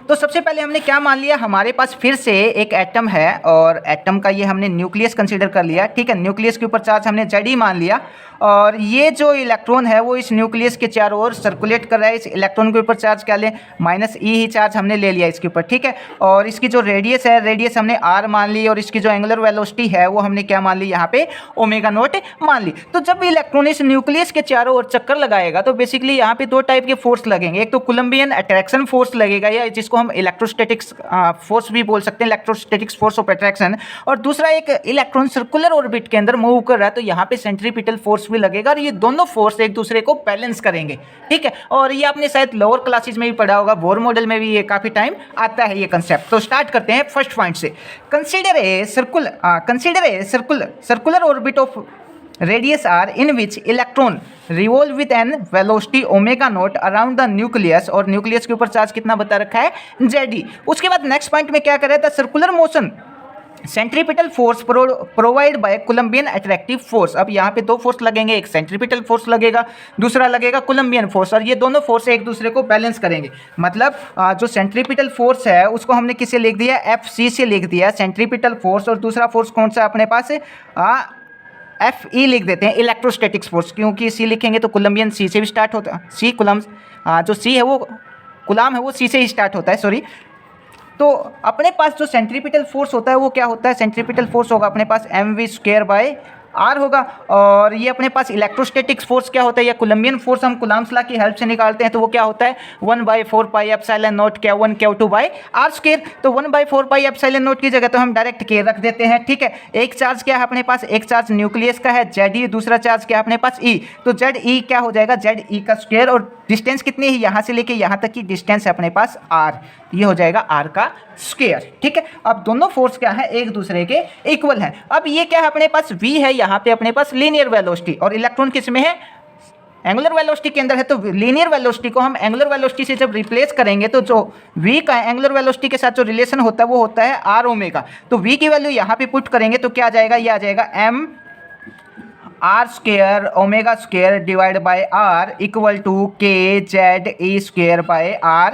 तो सबसे पहले हमने क्या मान लिया, हमारे पास फिर से एक एटम है और एटम का ये हमने न्यूक्लियस कंसीडर कर लिया। ठीक है, न्यूक्लियस के ऊपर चार्ज हमने Ze मान लिया और ये जो इलेक्ट्रॉन है वो इस न्यूक्लियस के चारों ओर सर्कुलेट कर रहा है। इस इलेक्ट्रॉन के ऊपर चार्ज क्या लें, -e ही चार्ज हमने ले लिया इसके ऊपर। ठीक है, और इसकी जो रेडियस है, रेडियस हमने r मान ली और इसकी जो एंगुलर वेलोसिटी है वो हमने क्या मान ली, यहाँ पे ω0 मान ली। तो जब इलेक्ट्रॉन इस न्यूक्लियस के चारों ओर चक्कर लगाएगा तो बेसिकली यहाँ पे दो टाइप के फोर्स लगेंगे। एक तो कोलम्बियन अट्रैक्शन फोर्स लगेगा या जिसको हम इलेक्ट्रोस्टैटिक्स फोर्स भी बोल सकते हैं, इलेक्ट्रोस्टैटिक्स फोर्स ऑफ अट्रैक्शन, और दूसरा एक इलेक्ट्रॉन सर्कुलर ऑर्बिट के अंदर मूव कर रहा है तो यहाँ पे सेंट्रीपिटल फोर्स भी लगेगा और ये दोनों फोर्स एक दूसरे को बैलेंस करेंगे। ठीक है, और ये आपने शायद लोअर क्लासेस में भी पढ़ा होगा, बोर मॉडल में भी ये काफी टाइम आता है ये कंसेप्ट। तो स्टार्ट करते हैं फर्स्ट पॉइंट से। Consider a circular orbit of radius r in which electron revolve with an velocity ω0 around the nucleus, और न्यूक्लियस के ऊपर चार्ज कितना बता रखा है, Ze। उसके बाद नेक्स्ट पॉइंट में क्या कर रहा था, circular motion centripetal force provide by Columbian attractive force. अब यहाँ पे दो फोर्स लगेंगे, एक सेंट्रीपिटल फोर्स लगेगा, दूसरा लगेगा कोलम्बियन फोर्स, और ये दोनों फोर्स एक दूसरे को बैलेंस करेंगे। मतलब जो सेंट्रीपिटल फोर्स है उसको हमने किससे लिख दिया, Fc से लिख दिया सेंट्रीपिटल फोर्स, और दूसरा फोर्स कौन सा अपने पास है, Fe लिख देते हैं इलेक्ट्रोस्टैटिक्स फोर्स, क्योंकि सी लिखेंगे तो कोलम्बियन सी से भी स्टार्ट होता है, सी कुलम, जो सी है वो कुलाम है वो सी से ही स्टार्ट होता है, सॉरी। तो अपने पास जो सेंट्रीपिटल फोर्स होता है वो क्या होता है, सेंट्रीपिटल फोर्स होगा अपने पास mv²/r होगा, और ये अपने पास इलेक्ट्रोस्टैटिक्स फोर्स क्या होता है, या कोलम्बियन फोर्स हम कुलाम्स लॉ की हेल्प से निकालते हैं तो वो क्या होता है 1/4πε0 Q1 Q2/r²। तो 1/4πε0 की जगह तो हम डायरेक्ट K रख देते हैं। ठीक है, एक चार्ज क्या है अपने पास, एक चार्ज न्यूक्लियस का है Ze, दूसरा चार्ज क्या है अपने पास E, तो Ze क्या हो जाएगा, Ze का स्क्वायर, और डिस्टेंस कितनी है यहाँ से लेके यहाँ तक की डिस्टेंस है अपने पास r, ये हो जाएगा r का स्क्वायर। ठीक है, अब दोनों फोर्स क्या है, एक दूसरे के इक्वल है। अब ये क्या है अपने पास v है, यहाँ पे अपने पास लीनियर वेलोसिटी, और इलेक्ट्रॉन किस में है, एंगुलर वेलोसिटी के अंदर है। तो लीनियर वेलोसिटी को हम एंगुलर वेलोसिटी से जब रिप्लेस करेंगे तो जो v का एंगुलर वेलोसिटी के साथ जो रिलेशन होता है वो होता है r ओमेगा। तो v की वैल्यू यहाँ पे पुट करेंगे तो क्या आ जाएगा, ये आ जाएगा m r² ω² divide by r equal to kZe²/r² आ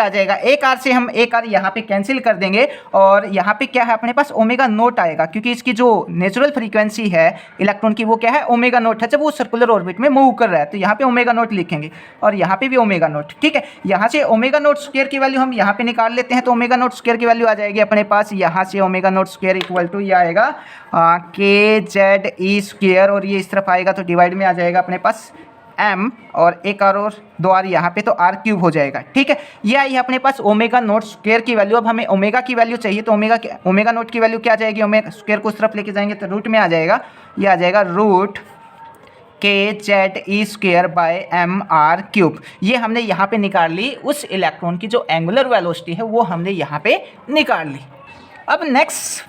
जाएगा। एक r से हम एक r यहाँ पे कैंसिल कर देंगे और यहाँ पे क्या है अपने पास ω0 आएगा, क्योंकि इसकी जो नेचुरल फ्रीक्वेंसी है इलेक्ट्रॉन की वो क्या है, ω0 है, जब वो सर्कुलर ऑर्बिट में मूव कर रहा है तो यहाँ पे ω0 लिखेंगे और यहाँ पे भी ω0। ठीक है, यहाँ से ω0² की वैल्यू हम यहाँ पे निकाल लेते हैं तो ω0² की वैल्यू आ जाएगी अपने पास, यहाँ से ω0² इक्वल टू ये आएगा kZe², और ये इस तरफ आएगा तो डिवाइड में आ जाएगा अपने पास m, और एक और दो r यहाँ पे तो r³ हो जाएगा। ठीक है, ये आई है अपने पास ω0² की वैल्यू। अब हमें ओमेगा की वैल्यू चाहिए तो ω0 की वैल्यू क्या आ जाएगी, ω² को उस तरफ लेके जाएंगे तो रूट में आ जाएगा, ये आ जाएगा रूट kZe²/mr³। ये हमने यहाँ पे निकाल ली, उस इलेक्ट्रॉन की जो एंगुलर वेलोसिटी है वो हमने यहाँ पे निकाल ली। अब नेक्स्ट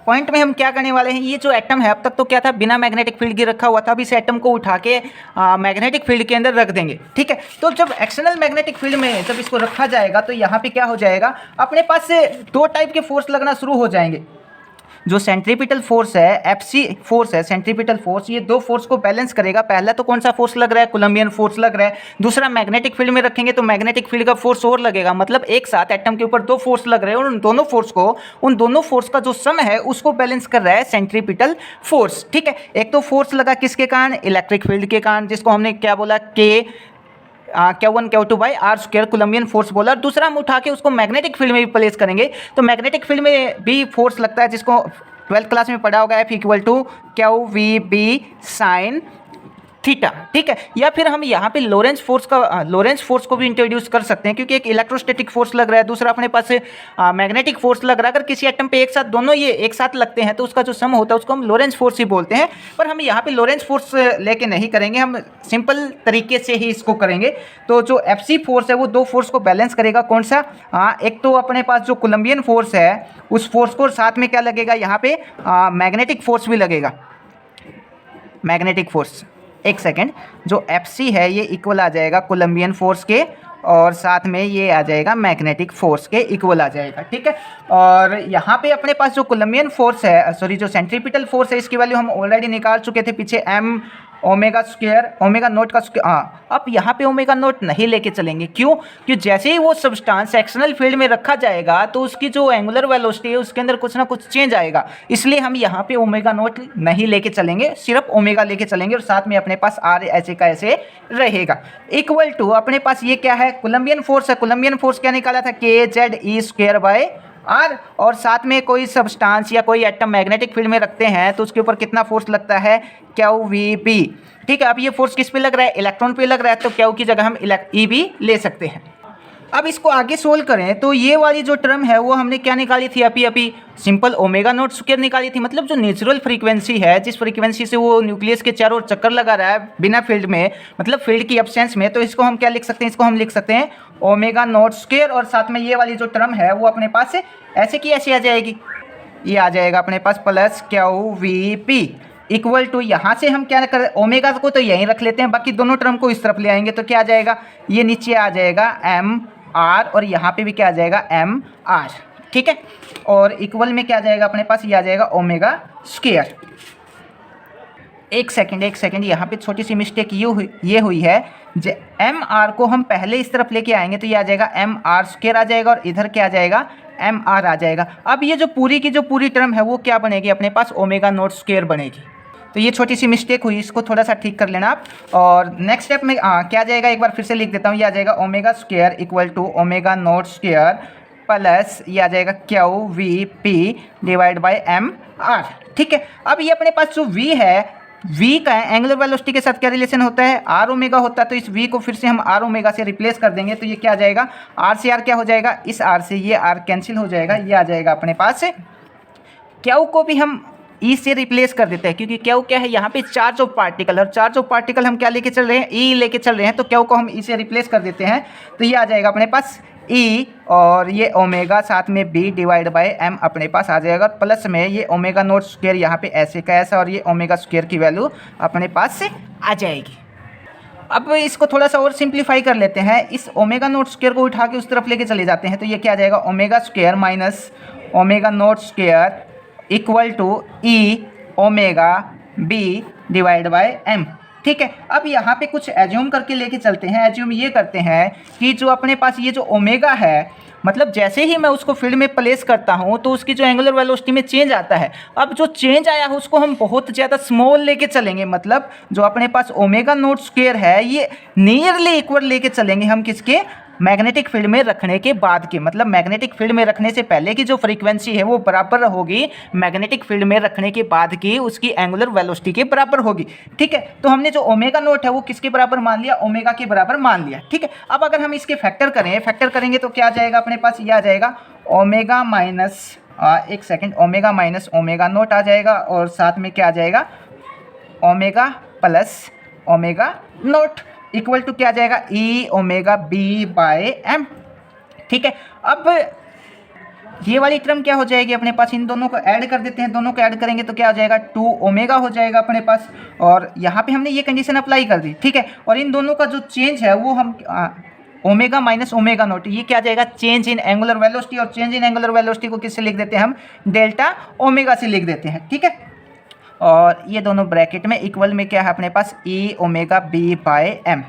पॉइंट में हम क्या करने वाले हैं, ये जो एटम है अब तक तो क्या था, बिना मैग्नेटिक फील्ड के रखा हुआ था, अब इस एटम को उठा के मैग्नेटिक फील्ड के अंदर रख देंगे। ठीक है, तो जब एक्सटर्नल मैग्नेटिक फील्ड में जब इसको रखा जाएगा तो यहाँ पे क्या हो जाएगा, अपने पास से दो टाइप के फोर्स लगना शुरू हो जाएंगे। जो सेंट्रीपिटल फोर्स है, Fc फोर्स है, सेंट्रीपिटल फोर्स, ये दो फोर्स को बैलेंस करेगा। पहला तो कौन सा फोर्स लग रहा है, कोलम्बियन फोर्स लग रहा है। दूसरा मैग्नेटिक फील्ड में रखेंगे तो मैग्नेटिक फील्ड का फोर्स और लगेगा, मतलब एक साथ एटम के ऊपर दो फोर्स लग रहे हैं और उन दोनों फोर्स का जो सम है उसको बैलेंस कर रहा है सेंट्रीपिटल फोर्स। ठीक है, एक तो फोर्स लगा किसके कारण, इलेक्ट्रिक फील्ड के कारण, जिसको हमने क्या बोला, Q1 Q2/r² कोलम्बियन फोर्स बोला। दूसरा हम उठा के उसको मैग्नेटिक फील्ड में भी प्लेस करेंगे तो मैग्नेटिक फील्ड में भी फोर्स लगता है, जिसको 12th क्लास में पढ़ा होगा, F = QVB sin थीटा, ठीक है। या फिर हम यहाँ पे लोरेंस फोर्स को भी इंट्रोड्यूस कर सकते हैं, क्योंकि एक इलेक्ट्रोस्टैटिक फोर्स लग रहा है, दूसरा अपने पास मैग्नेटिक फोर्स लग रहा है। अगर किसी एटम पे एक साथ दोनों ये एक साथ लगते हैं तो उसका जो सम होता है उसको हम लोरेंस फोर्स ही बोलते हैं। पर हम यहाँ पे लोरेंस फोर्स लेके नहीं करेंगे, हम सिंपल तरीके से ही इसको करेंगे। तो जो एफसी फोर्स है वो दो फोर्स को बैलेंस करेगा। कौन सा? एक तो अपने पास जो कोलंबियन फोर्स है उस फोर्स को, साथ में क्या लगेगा यहाँ पे मैग्नेटिक फोर्स भी लगेगा, मैग्नेटिक फोर्स। एक सेकेंड, जो एफसी है ये इक्वल आ जाएगा कोलंबियन फोर्स के, और साथ में ये आ जाएगा मैग्नेटिक फोर्स के इक्वल आ जाएगा, ठीक है। और यहाँ पे अपने पास जो कोलंबियन फोर्स है, सॉरी जो सेंट्रीपिटल फोर्स है, इसकी वैल्यू हम ऑलरेडी निकाल चुके थे पीछे, M omega square, omega naught का स्क्वायर। हाँ, अब यहाँ पे ओमेगा नोट नहीं लेके चलेंगे। क्यों? क्योंकि जैसे ही वो सब्सटेंस एक्सटर्नल फील्ड में रखा जाएगा तो उसकी जो एंगुलर वेलोसिटी है उसके अंदर कुछ ना कुछ चेंज आएगा, इसलिए हम यहाँ पे ओमेगा नोट नहीं लेके चलेंगे, सिर्फ ओमेगा लेके चलेंगे। और साथ में अपने पास आर ऐसे का ऐसे रहेगा। इक्वल टू अपने पास ये क्या है? कोलंबियन फोर्स है। कोलंबियन फोर्स क्या निकाला था? K Z E square by R. और साथ में कोई सब्सटेंस या कोई एटम मैग्नेटिक फील्ड में रखते हैं तो उसके ऊपर कितना फोर्स लगता है? क्यू वी पी, ठीक है। अब ये फोर्स किस पे लग रहा है? इलेक्ट्रॉन पे लग रहा है, तो क्यू की जगह हम ई भी ले सकते हैं। अब इसको आगे सोल्व करें तो ये वाली जो टर्म है वो हमने क्या निकाली थी? अभी सिंपल ओमेगा नॉट स्क्वायर निकाली थी। मतलब जो नेचुरल फ्रीक्वेंसी है, जिस फ्रीक्वेंसी से वो न्यूक्लियस के चारों ओर चक्कर लगा रहा है बिना फील्ड में, मतलब फील्ड की एब्सेंस में, तो इसको हम क्या लिख सकते हैं? इसको हम लिख सकते हैं ओमेगा नॉट स्क्वायर। और साथ में ये वाली जो टर्म है वो अपने पास ऐसे की ऐसे आ जाएगी, ये आ जाएगा अपने पास plus Q V P equal to, यहाँ से हम क्या कर, ओमेगा को तो यहीं रख लेते हैं, बाकी दोनों टर्म को इस तरफ ले आएंगे तो क्या आ जाएगा? ये नीचे आ जाएगा एम आर, और यहाँ पे भी क्या आ जाएगा? एम आर, ठीक है। और इक्वल में क्या आ जाएगा अपने पास? ये आ जाएगा ओमेगा स्क्वायर। एक सेकंड, यहाँ पे छोटी सी मिस्टेक ये हुई है। एम आर को हम पहले इस तरफ लेके आएंगे तो ये आ जाएगा एम आर स्क्वायर आ जाएगा, और इधर क्या आ जाएगा? एम आर आ जाएगा। अब ये जो पूरी टर्म है वो क्या बनेगी अपने पास? ओमेगा नॉट स्क्वायर बनेगी। तो ये छोटी सी मिस्टेक हुई, इसको थोड़ा सा ठीक कर लेना आप। और नेक्स्ट स्टेप में क्या आ जाएगा? एक बार फिर से लिख देता हूँ। ये आ जाएगा omega square equal to omega naught square plus ये आ जाएगा Q V P divide by M R, ठीक है। अब ये अपने पास जो वी है, v का एंगुलर वेलोसिटी के साथ क्या रिलेशन होता है? आर ओमेगा होता है। तो इस v को फिर से हम आर ओमेगा से रिप्लेस कर देंगे तो ये क्या आ जाएगा? आर से आर क्या हो जाएगा? इस आर से ये आर कैंसिल हो जाएगा, ये आ जाएगा अपने पास। क्यू को भी हम ई से रिप्लेस कर देते हैं, क्योंकि क्यू क्या है? यहाँ पे चार्ज ऑफ पार्टिकल, और चार्ज ऑफ पार्टिकल हम क्या लेके चल रहे हैं? ई लेके चल रहे हैं, तो क्यू को हम ई से रिप्लेस कर देते हैं तो ये आ जाएगा अपने पास ई, और ये ओमेगा साथ में बी डिवाइड बाय एम अपने पास आ जाएगा, प्लस में ये ओमेगा नोट स्क्वायर यहाँ पे ऐसे का ऐसा, और ये ओमेगा स्क्वायर की वैल्यू अपने पास से आ जाएगी। अब इसको थोड़ा सा और सिंप्लीफाई कर लेते हैं। इस ओमेगा नोट स्क्वायर को उठा के उस तरफ लेके चले जाते हैं तो ये क्या आ जाएगा? Omega square minus omega naught square equal to E omega B divide by M, ठीक है। अब यहाँ पे कुछ एज्यूम करके लेके चलते हैं। एज्यूम ये करते हैं कि जो अपने पास ये जो ओमेगा है, मतलब जैसे ही मैं उसको फील्ड में प्लेस करता हूँ तो उसकी जो एंगुलर वेलोसिटी में चेंज आता है। अब जो चेंज आया है उसको हम बहुत ज़्यादा स्मॉल लेके चलेंगे, मतलब जो अपने पास ओमेगा नोट स्क्वायर है ये नियरली इक्वल लेके चलेंगे हम किसके? मैग्नेटिक फील्ड में रखने के बाद के, मतलब मैग्नेटिक फील्ड में रखने से पहले की जो फ्रीक्वेंसी है वो बराबर होगी मैग्नेटिक फील्ड में रखने के बाद की उसकी एंगुलर वेलोसिटी के बराबर होगी, ठीक है। तो हमने जो ओमेगा नोट है वो किसके बराबर मान लिया? ओमेगा के बराबर मान लिया, ठीक है। अब अगर हम इसके फैक्टर करेंगे तो क्या आ जाएगा अपने पास? ये आ जाएगा ओमेगा माइनस एक second, omega minus omega naught आ जाएगा, और साथ में क्या आ जाएगा? Omega plus omega naught equal to क्या आ जाएगा? E omega B by M, ठीक है। अब ये वाली टर्म क्या हो जाएगी अपने पास? इन दोनों को ऐड कर देते हैं, दोनों को ऐड करेंगे तो क्या हो जाएगा? 2 ओमेगा हो जाएगा अपने पास, और यहाँ पे हमने ये कंडीशन अप्लाई कर दी, ठीक है। और इन दोनों का जो चेंज है वो हम ओमेगा माइनस ओमेगा नोट, ये क्या आ जाएगा? चेंज इन एंगुलर वेलोसिटी, और चेंज इन एंगुलर वेलोसिटी को किससे लिख देते हैं हम? डेल्टा ओमेगा से लिख देते हैं, ठीक है। और ये दोनों ब्रैकेट में इक्वल में क्या है अपने पास? E omega B by M.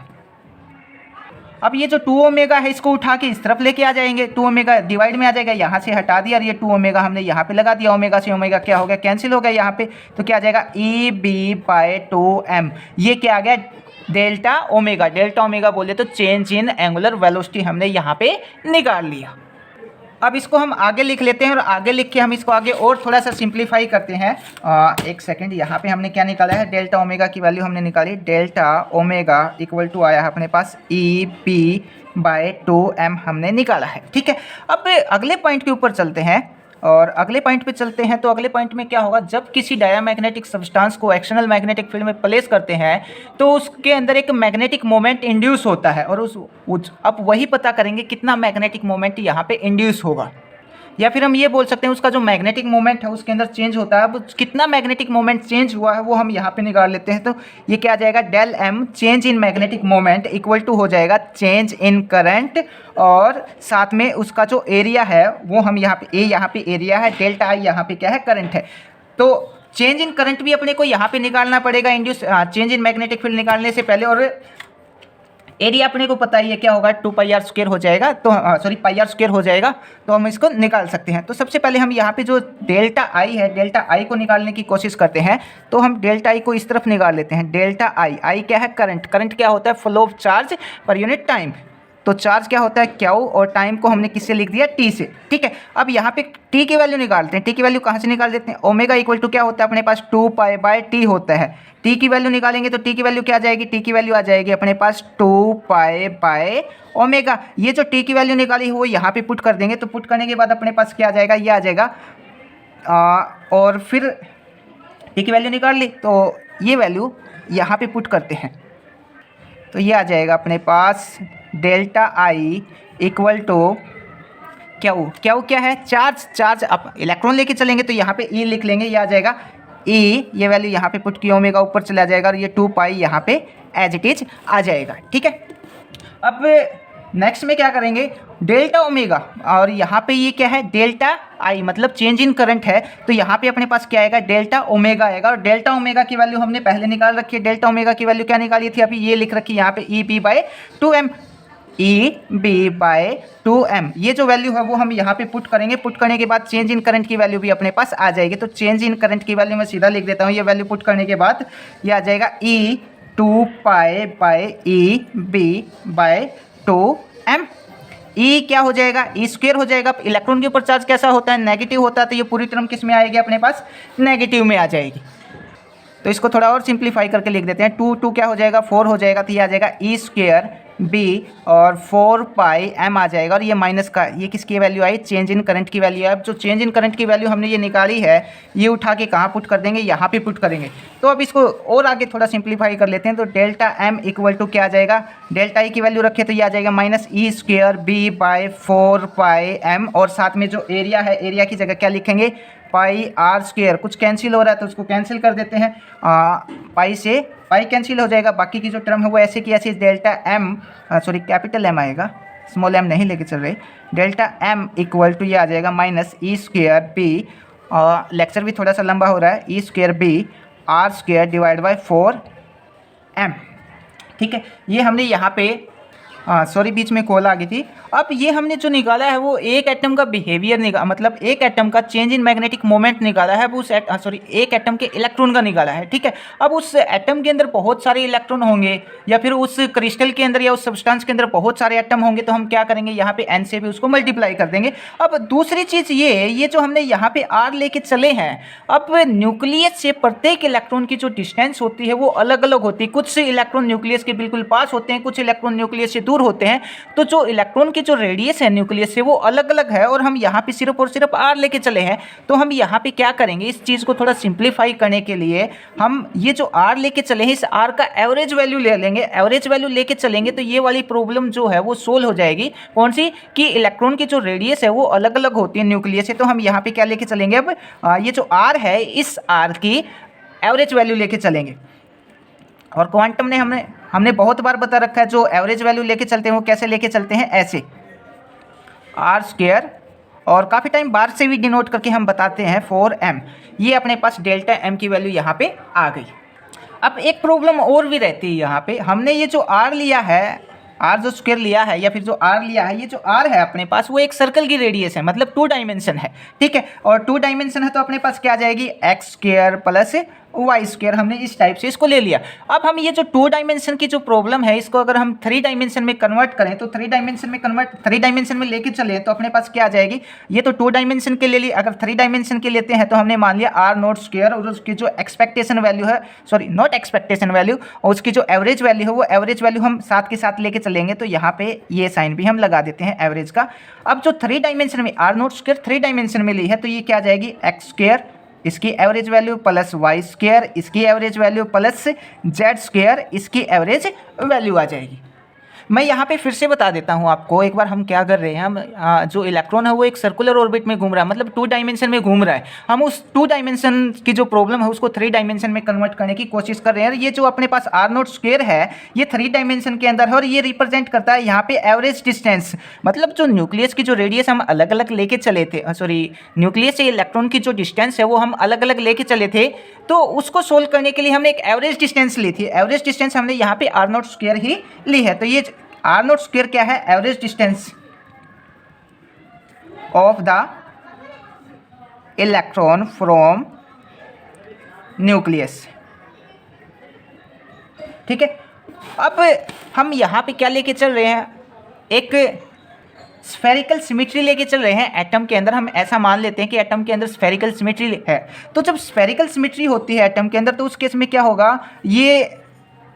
अब ये जो 2 ओमेगा है इसको उठा के इस तरफ लेके आ जाएंगे, 2 ओमेगा डिवाइड में आ जाएगा, यहाँ से हटा दिया, और ये 2 ओमेगा हमने यहाँ पे लगा दिया, ओमेगा से ओमेगा क्या हो गया? कैंसिल हो गया यहाँ पे, तो क्या आ जाएगा? E B by 2m। ये क्या आ गया? डेल्टा ओमेगा बोले तो चेंज इन एंगुलर वेलोसिटी हमने यहाँ पे निकाल लिया। अब इसको हम आगे लिख लेते हैं और आगे लिख के हम इसको आगे और थोड़ा सा सिंप्लीफाई करते हैं। एक सेकेंड, यहाँ पे हमने क्या निकाला है, डेल्टा ओमेगा की वैल्यू हमने निकाली, डेल्टा ओमेगा इक्वल टू आया है अपने पास EP/2m हमने निकाला है। ठीक है, अब अगले पॉइंट के ऊपर चलते हैं और अगले पॉइंट पे चलते हैं। तो अगले पॉइंट में क्या होगा, जब किसी डायामैग्नेटिक सब्सटेंस को एक्सटर्नल मैग्नेटिक फील्ड में प्लेस करते हैं तो उसके अंदर एक मैग्नेटिक मोमेंट इंड्यूस होता है और अब वही पता करेंगे कितना मैग्नेटिक मोमेंट यहाँ पे इंड्यूस होगा, या फिर हम ये बोल सकते हैं उसका जो मैग्नेटिक मोमेंट है उसके अंदर चेंज होता है। अब कितना मैग्नेटिक मोमेंट चेंज हुआ है वो हम यहाँ पे निकाल लेते हैं। तो ये क्या आ जाएगा, del M change in magnetic moment equal to हो जाएगा चेंज इन करंट, और साथ में उसका जो एरिया है वो हम यहाँ पे, ए यहाँ पे एरिया है, डेल्टा आई यहाँ पे क्या है, करंट है। तो चेंज इन करंट भी अपने को यहाँ पे निकालना पड़ेगा induce change in magnetic field निकालने से पहले, और एरिया अपने को पता ही है क्या होगा, 2πr² हो जाएगा, तो सॉरी πr² हो जाएगा, तो हम इसको निकाल सकते हैं। तो सबसे पहले हम यहाँ पे जो डेल्टा आई है, डेल्टा आई को निकालने की कोशिश करते हैं। तो हम डेल्टा आई को इस तरफ निकाल लेते हैं, डेल्टा आई, आई क्या है, करंट, करंट क्या होता है, flow of charge per unit time. तो चार्ज क्या होता है, क्यू, और टाइम को हमने किससे लिख दिया, टी से। ठीक है, अब यहाँ पे टी की वैल्यू निकालते हैं। टी की वैल्यू कहाँ से निकाल देते हैं, ओमेगा इक्वल टू क्या होता है अपने पास, 2π/t होता है। टी की वैल्यू निकालेंगे तो टी की वैल्यू क्या आ जाएगी, टी की वैल्यू आ जाएगी अपने पास 2π/ओमेगा। ये जो टी की वैल्यू निकाली है वो यहाँ पे पुट कर देंगे। तो पुट करने के बाद अपने पास क्या आ जाएगा, ये आ जाएगा, और फिर टी की वैल्यू निकाल ली तो ये वैल्यू यहाँ पे पुट करते हैं। तो ये आ जाएगा अपने पास delta I equal to Q, Q क्या है, चार्ज, चार्ज अब इलेक्ट्रॉन लेके चलेंगे तो यहाँ पे ई लिख लेंगे, ये आ जाएगा ई, ये वैल्यू यहाँ पे पुट की, ओमेगा ऊपर चला जाएगा और ये 2π यहाँ पे एज इट इज आ जाएगा। ठीक है, अब नेक्स्ट में क्या करेंगे, डेल्टा ओमेगा, और यहाँ पे ये क्या है, डेल्टा आई मतलब चेंज इन करंट है। तो यहाँ पे अपने पास क्या आएगा, डेल्टा ओमेगा आएगा, और डेल्टा ओमेगा की वैल्यू हमने पहले निकाल रखी है। डेल्टा ओमेगा की वैल्यू क्या निकाली थी, अभी ये लिख रखी है यहाँ पे EB/2m, EB/2m, ये जो वैल्यू है वो हम यहाँ पे पुट करेंगे। पुट करने के बाद चेंज इन करंट की वैल्यू भी अपने पास आ जाएगी। तो चेंज इन करंट की वैल्यू मैं सीधा लिख देता हूँ, ये वैल्यू पुट करने के बाद ये आ जाएगा E2π/EB/2m। ई क्या हो जाएगा, E² हो जाएगा। इलेक्ट्रॉन के ऊपर चार्ज कैसा होता है, नेगेटिव होता है, तो ये पूरी टर्म किस में आएगी अपने पास, नेगेटिव में आ जाएगी। तो इसको थोड़ा और सिंप्लीफाई करके लिख देते हैं, 2 क्या हो जाएगा, 4 हो जाएगा, तो ये आ जाएगा E² B और 4πm आ जाएगा, और ये माइनस का, ये किसकी value I, change in current की वैल्यू है। अब जो चेंज इन करंट की वैल्यू हमने ये निकाली है ये उठा के कहाँ पुट कर देंगे, यहाँ पे पुट करेंगे। तो अब इसको और आगे थोड़ा सिंप्लीफाई कर लेते हैं। तो डेल्टा एम इक्वल टू क्या आ जाएगा, डेल्टा ई की वैल्यू रखे तो ये आ जाएगा -E² B/4πm, और साथ में जो एरिया है, एरिया की जगह क्या लिखेंगे, πr²। कुछ कैंसिल हो रहा है तो उसको कैंसिल कर देते हैं, पाई से पाई कैंसिल हो जाएगा, बाकी की जो टर्म है वो ऐसे की ऐसे delta M, sorry capital M आएगा, स्मॉल एम नहीं लेके चल रहे, डेल्टा एम इक्वल टू ये आ जाएगा -E² B, लेक्चर भी थोड़ा सा लंबा हो रहा है, E² B r² / 4m। ठीक है, ये हमने यहाँ पे सॉरी बीच में कॉल आ गई थी। अब ये हमने जो निकाला है वो एक एटम का बिहेवियर निकाला, मतलब एक एटम का चेंज इन मैग्नेटिक मोमेंट निकाला है। अब उस एक एटम के इलेक्ट्रॉन का निकाला है। ठीक है, अब उस एटम के अंदर बहुत सारे इलेक्ट्रॉन होंगे, या फिर उस क्रिस्टल के अंदर या उस सब्सटेंस के अंदर बहुत सारे एटम होंगे, तो हम क्या करेंगे, यहाँ पे n से भी उसको मल्टीप्लाई कर देंगे। अब दूसरी चीज़ ये जो हमने यहाँ पे r लेके चले हैं, अब न्यूक्लियस से प्रत्येक इलेक्ट्रॉन की जो डिस्टेंस होती है वो अलग अलग होती है। कुछ इलेक्ट्रॉन न्यूक्लियस के बिल्कुल पास होते हैं, कुछ इलेक्ट्रॉन न्यूक्लियस से दूर होते हैं। तो जो इलेक्ट्रॉन की जो रेडियस है न्यूक्लियस से वो अलग अलग है, और हम यहाँ पे सिर्फ और सिर्फ r लेके चले हैं। तो हम यहाँ पे क्या करेंगे, इस चीज़ को थोड़ा सिंप्लीफाई करने के लिए हम ये जो r लेके चले हैं इस r का एवरेज वैल्यू ले लेंगे। एवरेज वैल्यू लेके चलेंगे तो ये वाली प्रॉब्लम जो है वो सोल्व हो जाएगी। कौन सी, कि इलेक्ट्रॉन की जो रेडियस है वो अलग अलग होती है न्यूक्लियस से। तो हम यहाँ पे क्या लेके चलेंगे, अब ये जो r है इस r की एवरेज वैल्यू लेके चलेंगे। और क्वांटम ने हमने बहुत बार बता रखा है, जो एवरेज वैल्यू लेके चलते हैं वो कैसे लेके चलते हैं, ऐसे r², और काफ़ी टाइम बार से भी डिनोट करके हम बताते हैं 4m। ये अपने पास डेल्टा m की वैल्यू यहाँ पे आ गई। अब एक प्रॉब्लम और भी रहती है यहाँ पे, हमने ये जो r लिया है, r जो स्क्वायर लिया है या फिर जो r लिया है, ये जो r है अपने पास वो एक सर्कल की रेडियस है, मतलब 2 डायमेंशन है। ठीक है, और 2 डायमेंशन है तो अपने पास क्या आ जाएगी, x² + वाई स्क्वायर, हमने इस टाइप से इसको ले लिया। अब हम ये जो 2 डायमेंशन की जो प्रॉब्लम है इसको अगर हम 3 डायमेंशन में कन्वर्ट करें तो 3 डायमेंशन में लेके चले तो अपने पास क्या आ जाएगी, ये तो 2 डायमेंशन के ले ली, अगर 3 डायमेंशन के लेते हैं तो हमने मान लिया आर नॉट स्क्वायर और उसकी जो एक्सपेक्टेशन वैल्यू है, सॉरी नॉट एक्सपेक्टेशन वैल्यू, और उसकी जो एवरेज वैल्यू है वो एवरेज वैल्यू हम साथ के साथ लेके चलेंगे, तो यहाँ पे ये साइन भी हम लगा देते हैं एवरेज का। अब जो 3 डायमेंशन में आर नॉट स्क्वायर 3 डायमेंशन में ली है तो ये क्या आ जाएगी, एक्स स्क्वायर इसकी average value plus Y square इसकी average value plus Z square इसकी एवरेज वैल्यू आ जाएगी। मैं यहाँ पे फिर से बता देता हूँ आपको एक बार, हम क्या कर रहे हैं, हम जो इलेक्ट्रॉन है वो एक सर्कुलर ऑर्बिट में घूम रहा है, मतलब 2 डायमेंशन में घूम रहा है, हम उस 2 डायमेंशन की जो प्रॉब्लम है उसको 3 डायमेंशन में कन्वर्ट करने की कोशिश कर रहे हैं। ये जो अपने पास आर नॉट स्क्वायर है ये 3 डायमेंशन के अंदर है और ये रिप्रेजेंट करता है यहाँ पे एवरेज डिस्टेंस, मतलब जो न्यूक्लियस की जो रेडियस हम अलग अलग लेके चले थे, सॉरी न्यूक्लियस से इलेक्ट्रॉन की जो डिस्टेंस है वो हम अलग अलग लेके चले थे, तो उसको सोल्व करने के लिए हमने एक एवरेज डिस्टेंस ली थी, एवरेज डिस्टेंस हमने यहाँ पे आर नॉट स्क्वायर ही ली है। तो ये आर नॉट स्क्वायर क्या है, average distance of the electron from nucleus, ठीक है। अब हम यहाँ पे क्या लेके चल रहे हैं, एक स्फेरिकल सिमेट्री लेके चल रहे हैं एटम के अंदर। हम ऐसा मान लेते हैं कि एटम के अंदर स्फेरिकल सिमेट्री है, तो जब स्फेरिकल सिमेट्री होती है एटम के अंदर तो उस केस में क्या होगा, ये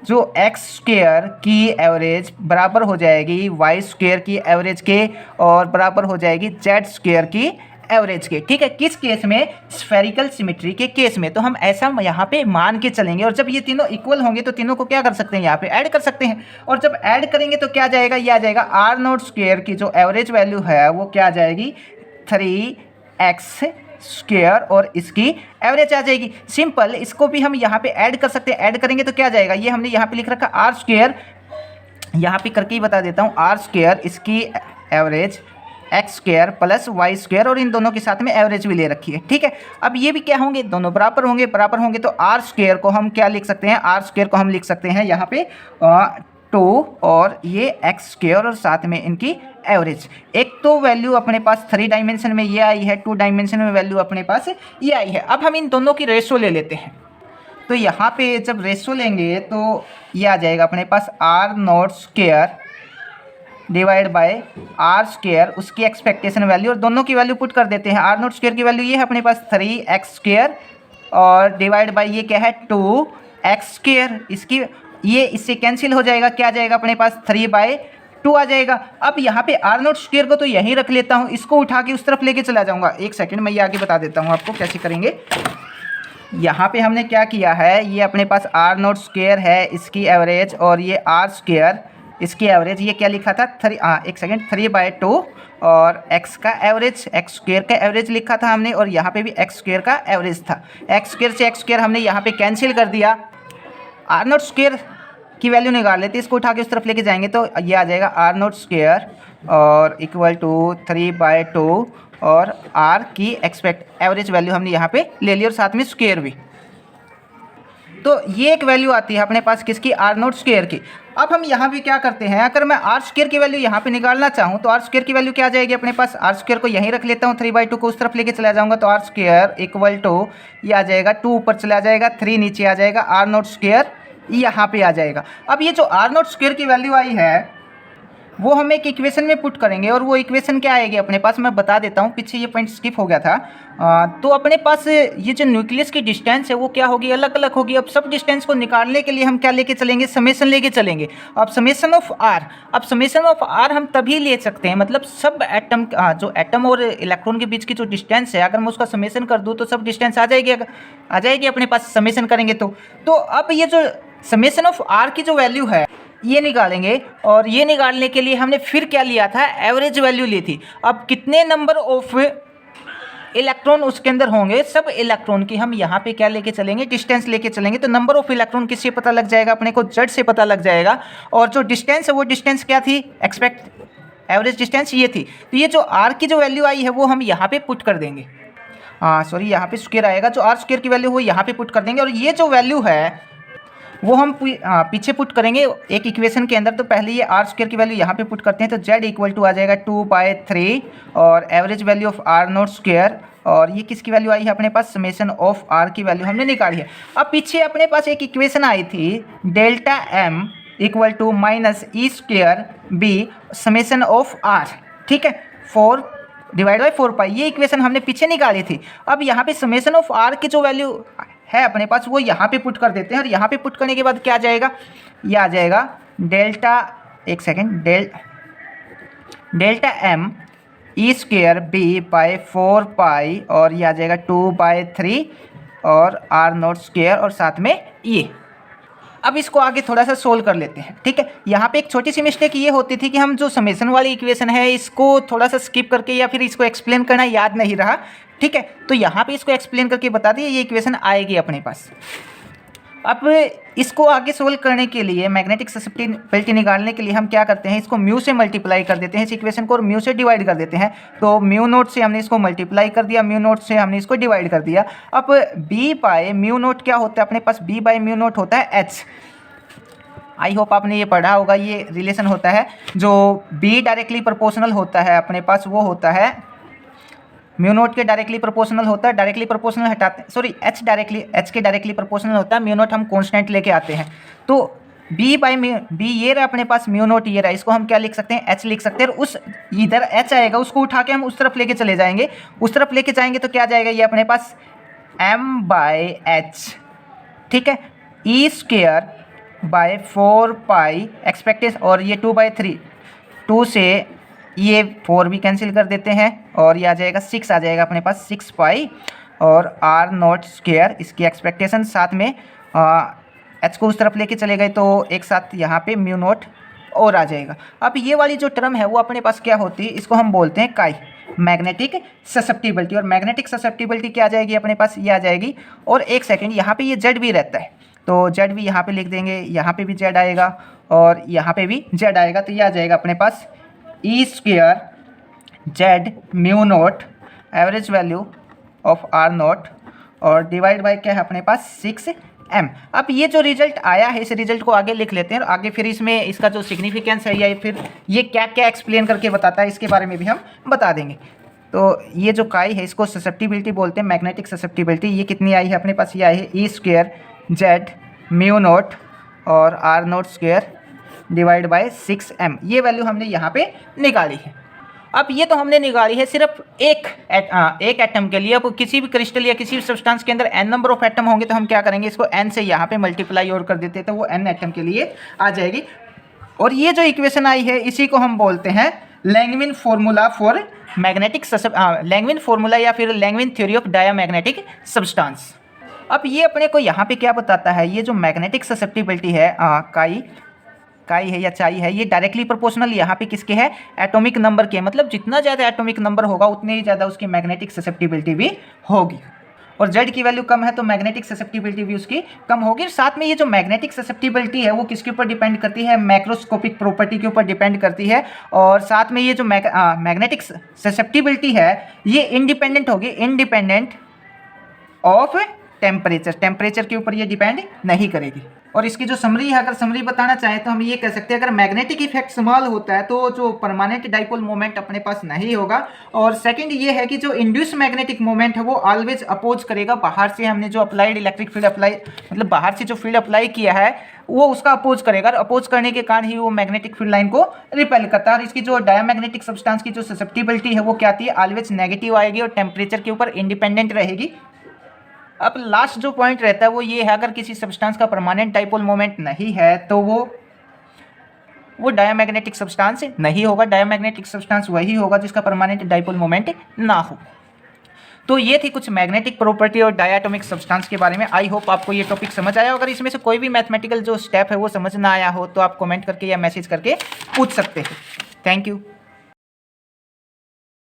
जो एक्स स्क्वायर की एवरेज बराबर हो जाएगी वाई स्क्वायर की एवरेज के और बराबर हो जाएगी जेड स्क्वायर की एवरेज के, ठीक है। किस केस में, स्फेरिकल सिमेट्री के केस में। तो हम ऐसा यहाँ पे मान के चलेंगे और जब ये तीनों इक्वल होंगे तो तीनों को क्या कर सकते हैं, यहाँ पे ऐड कर सकते हैं, और जब ऐड करेंगे तो क्या जाएगा, ये आ जाएगा आर नॉट स्क्वायर की जो एवरेज वैल्यू है वो क्या आ जाएगी 3x स्क्वायर और इसकी एवरेज आ जाएगी। सिंपल, इसको भी हम यहाँ पे ऐड कर सकते हैं, ऐड करेंगे तो क्या आ जाएगा, ये हमने यहाँ पे लिख रखा आर स्क्वायर, यहाँ पे करके ही बता देता हूँ, आर स्क्वायर इसकी average X square plus Y square और इन दोनों के साथ में एवरेज भी ले रखी है, ठीक है। अब ये भी क्या होंगे, दोनों बराबर होंगे, बराबर होंगे तो आर स्क्वायर को हम क्या लिख सकते हैं, आर स्क्वायर को हम लिख सकते हैं यहाँ पे 2 और ये एक्स स्क्वायर और साथ में इनकी एवरेज। एक तो वैल्यू अपने पास 3 डायमेंशन में ये आई है, 2 डायमेंशन में वैल्यू अपने पास ये आई है। अब हम इन दोनों की रेशो ले लेते हैं, तो यहाँ पे जब रेशो लेंगे तो ये आ जाएगा अपने पास R naught square divide by R square उसकी एक्सपेक्टेशन वैल्यू, और दोनों की वैल्यू पुट कर देते हैं। आर नॉट स्क्वायर की वैल्यू ये है अपने पास 3x स्क्वायर और डिवाइड बाय ये क्या है 2x स्क्वायर, इसकी ये इससे कैंसिल हो जाएगा, क्या आ जाएगा अपने पास 3/2 आ जाएगा। अब यहाँ पे आर नॉट स्क्वायर को तो यहीं रख लेता हूँ, इसको उठा के उस तरफ लेके चला जाऊँगा। एक सेकंड, मैं ये आगे बता देता हूँ आपको कैसे करेंगे। यहाँ पे हमने क्या किया है, ये अपने पास आर नॉट स्क्वायर है इसकी एवरेज और ये आर स्क्वायर इसकी एवरेज, ये क्या लिखा था 3/2 और x का एवरेज, एक्स स्क्वायर का एवरेज लिखा था हमने और यहाँ पे भी एक्स स्क्वायर का एवरेज था। एक्स स्क्वायर से एक्स स्क्वायर हमने यहाँ पे कैंसिल कर दिया, आर नॉट स्क्वायर की वैल्यू निकाल लेते, इसको उठा के उस तरफ लेके जाएंगे तो ये आ जाएगा आर नॉट स्क्वायर और इक्वल टू 3/2 और आर की एक्सपेक्ट एवरेज वैल्यू हमने यहाँ पे ले ली और साथ में स्क्वायर भी। तो ये एक वैल्यू आती है अपने पास किसकी, आर नॉट स्क्वायर की। अब हम यहाँ भी क्या करते हैं, अगर मैं आर स्क्वायर की वैल्यू यहाँ पे निकालना चाहूँ तो आर स्क्वायर की वैल्यू क्या आ जाएगी अपने पास, आर स्क्वायर को यहीं रख लेता हूँ, 3/2 को उस तरफ लेके चला जाऊँगा तो आर स्क्वायर इक्वल टू ये आ जाएगा 2 ऊपर चला जाएगा, 3 नीचे आ जाएगा, आर नॉट स्क्वायर यहाँ पे आ जाएगा। अब ये जो आर नॉट स्क्वायर की वैल्यू आई है वो हम एक इक्वेशन में पुट करेंगे और वो इक्वेशन क्या आएगी अपने पास, मैं बता देता हूँ, पीछे ये पॉइंट स्किप हो गया था। तो अपने पास ये जो न्यूक्लियस की डिस्टेंस है वो क्या होगी, अलग अलग होगी। अब सब डिस्टेंस को निकालने के लिए हम क्या लेके चलेंगे, समेशन लेके चलेंगे। अब समेशन ऑफ आर, अब समेशन ऑफ आर हम तभी ले सकते हैं, मतलब सब एटम, जो एटम और इलेक्ट्रॉन के बीच की जो डिस्टेंस है अगर मैं उसका समेशन कर दूँ तो सब डिस्टेंस आ जाएगी अपने पास, समेशन करेंगे तो अब ये जो समेशन ऑफ आर की जो वैल्यू है ये निकालेंगे और ये निकालने के लिए हमने फिर क्या लिया था, एवरेज वैल्यू ली थी। अब कितने नंबर ऑफ इलेक्ट्रॉन उसके अंदर होंगे, सब इलेक्ट्रॉन की हम यहाँ पे क्या लेके चलेंगे, डिस्टेंस लेके चलेंगे। तो नंबर ऑफ इलेक्ट्रॉन किससे पता लग जाएगा अपने को, जेड से पता लग जाएगा। और जो डिस्टेंस है वो डिस्टेंस क्या थी, एवरेज डिस्टेंस ये थी। तो ये जो आर की जो वैल्यू आई है वो हम यहाँ पे पुट कर देंगे, सॉरी यहाँ पे स्क्वायर आएगा, जो आर स्क्वायर की वैल्यू वो यहाँ पे पुट कर देंगे और ये जो वैल्यू है वो हम पीछे पुट करेंगे एक इक्वेशन के अंदर। तो पहले ये आर स्क्वायर की वैल्यू यहाँ पे पुट करते हैं तो जेड इक्वल टू आ जाएगा 2/3 और average value of R naught square और ये किसकी वैल्यू आई है अपने पास, समेशन ऑफ आर की वैल्यू हमने निकाली है। अब पीछे अपने पास एक इक्वेशन आई थी delta M equal to minus E square B summation of R, ठीक है, 4 डिवाइड बाई 4 पाई, ये इक्वेशन हमने पीछे निकाली थी। अब यहाँ पे समेशन ऑफ आर की जो वैल्यू है अपने पास वो यहाँ पे पुट कर देते हैं, और यहाँ पे पुट करने के बाद क्या आ जाएगा, ये आ जाएगा डेल्टा, एक second, delta M E square B by 4 pi, और ये आ जाएगा 2/3 और आर नॉट स्क्वेयर और साथ में ये। अब इसको आगे थोड़ा सा सोल्व कर लेते हैं, ठीक है। यहाँ पे एक छोटी सी मिस्टेक ये होती थी कि हम जो समेशन वाली इक्वेशन है इसको थोड़ा सा स्किप करके या फिर इसको एक्सप्लेन करना याद नहीं रहा, ठीक है, तो यहाँ पे इसको एक्सप्लेन करके बता दिए, ये इक्वेशन आएगी अपने पास। अब इसको आगे सोल्व करने के लिए, मैग्नेटिक ससेप्टिबिलिटी निकालने के लिए हम क्या करते हैं, इसको म्यू से मल्टीप्लाई कर देते हैं इस इक्वेशन को, और म्यू से डिवाइड कर देते हैं। तो म्यू नोट से हमने इसको मल्टीप्लाई कर दिया, म्यू नोट से हमने इसको डिवाइड कर दिया। अब बी बाय म्यू नोट क्या होता है अपने पास, बी बाय म्यू नोट होता है एच। आई होप आपने ये पढ़ा होगा, ये रिलेशन होता है जो बी डायरेक्टली प्रोपोर्शनल होता है अपने पास, वो होता है म्यू नोट के डायरेक्टली प्रोपोर्शनल होता है, डायरेक्टली प्रोपोर्शनल हटाते हैं, सॉरी एच के डायरेक्टली प्रोपोर्शनल होता है, म्यू नोट हम कांस्टेंट लेके आते हैं। तो बी बाई बी ये रहा अपने पास, म्यू नोट ये रहा, इसको हम क्या लिख सकते हैं, एच लिख सकते हैं। उस इधर एच आएगा उसको उठा के हम उस तरफ लेके चले जाएंगे, उस तरफ लेके जाएंगे तो क्या जाएगा ये अपने पास एम बाई एच, ठीक है, E square by 4 pi expected, और ये 2/3, 2 से ये 4 भी कैंसिल कर देते हैं, और ये आ जाएगा 6 आ जाएगा अपने पास, 6 पाई और आर नॉट स्क्वेयर इसकी एक्सपेक्टेशन, साथ में एच को उस तरफ लेके चले गए तो एक साथ यहाँ पे म्यू नॉट और आ जाएगा। अब ये वाली जो टर्म है वो अपने पास क्या होती है, इसको हम बोलते हैं काई, मैग्नेटिक ससेप्टिबिलिटी। और मैग्नेटिक ससेप्टिबिलिटी क्या आ जाएगी अपने पास, ये आ जाएगी, और एक सेकेंड यहाँ पे ये जेड भी रहता है, तो जेड भी यहाँ पे लिख देंगे, यहाँ पे भी जेड आएगा और यहाँ पे भी जेड आएगा, तो ये आ जाएगा अपने पास E square Z mu naught average value of R naught और डिवाइड बाय क्या है अपने पास 6m। अब ये जो रिजल्ट आया है इस रिजल्ट को आगे लिख लेते हैं, और आगे फिर इसमें इसका जो सिग्निफिकेंस है या फिर ये क्या क्या एक्सप्लेन करके बताता है इसके बारे में भी हम बता देंगे। तो ये जो काई है इसको ससेप्टिबिलिटी बोलते हैं, मैग्नेटिक ससेप्टिबिलिटी। ये कितनी आई है अपने पास, ये आई है E square Z mu naught और R naught square divide by 6m। ये वैल्यू हमने यहाँ पे निकाली है। अब ये तो हमने निकाली है सिर्फ एक एटम के लिए। अब किसी भी क्रिस्टल या किसी भी सब्सटेंस के अंदर n नंबर ऑफ एटम होंगे तो हम क्या करेंगे, इसको n से यहाँ पे मल्टीप्लाई और कर देते हैं तो वो n एटम के लिए आ जाएगी। और ये जो इक्वेशन आई है इसी को हम बोलते हैं लैंगमिन फार्मूला फॉर मैग्नेटिक लैंगमिन फार्मूला या फिर लैंगमिन थ्योरी ऑफ डायमैग्नेटिक सब्सटेंस। अब ये अपने को यहाँ पे क्या बताता है, ये जो मैग्नेटिक ससेप्टिबिलिटी है काई है या चाई है, ये डायरेक्टली प्रोपोर्शनल यहाँ पे किसके है, एटॉमिक नंबर के, मतलब जितना ज़्यादा एटॉमिक नंबर होगा उतनी ही ज़्यादा उसकी मैग्नेटिक ससेप्टिबिलिटी भी होगी। और जेड की वैल्यू कम है तो मैग्नेटिक ससेप्टिबिलिटी भी उसकी कम होगी। साथ में ये जो मैग्नेटिक ससेप्टिबिलिटी है वो किसके ऊपर डिपेंड करती है, मैक्रोस्कोपिक प्रॉपर्टी के ऊपर डिपेंड करती है। और साथ में ये जो मैग्नेटिक ससेप्टिबिलिटी है ये इंडिपेंडेंट होगी, इंडिपेंडेंट ऑफ टेम्परेचर के ऊपर ये डिपेंड नहीं करेगी। और इसकी जो समरी है, अगर समरी बताना चाहें तो हम ये कह सकते हैं अगर मैग्नेटिक इफेक्ट स्मॉल होता है तो जो परमानेंट डाइपोल मोमेंट अपने पास नहीं होगा। और सेकंड ये है कि जो इंड्यूस मैग्नेटिक मोमेंट है वो ऑलवेज अपोज करेगा, बाहर से हमने जो अप्लाइड इलेक्ट्रिक फील्ड अप्लाई मतलब बाहर से जो फील्ड अप्लाई किया है वो उसका अपोज करेगा, और अपोज करने के कारण ही वो मैग्नेटिक फील्ड लाइन को रिपेल करता है। और इसकी जो डायमैग्नेटिक सब्सटेंस की जो ससेप्टिबिलिटी है वो क्या आती है, ऑलवेज नेगेटिव आएगी और टेम्परेचर के ऊपर इंडिपेंडेंट रहेगी। अब लास्ट जो पॉइंट रहता है वो ये है, अगर किसी सब्सटेंस का परमानेंट डाइपोल मोमेंट नहीं है तो वो डायमैग्नेटिक सब्सटेंस नहीं होगा। डायमैग्नेटिक सब्सटेंस वही होगा जिसका परमानेंट डाइपोल मोमेंट ना हो। तो ये थी कुछ मैग्नेटिक प्रॉपर्टी और डायटोमिक सब्सटेंस के बारे में। आई होप आपको ये टॉपिक समझ आया। अगर इसमें से कोई भी मैथमेटिकल जो स्टेप है वो समझ ना आया हो तो आप कमेंट करके या मैसेज करके पूछ सकते हैं। Thank you.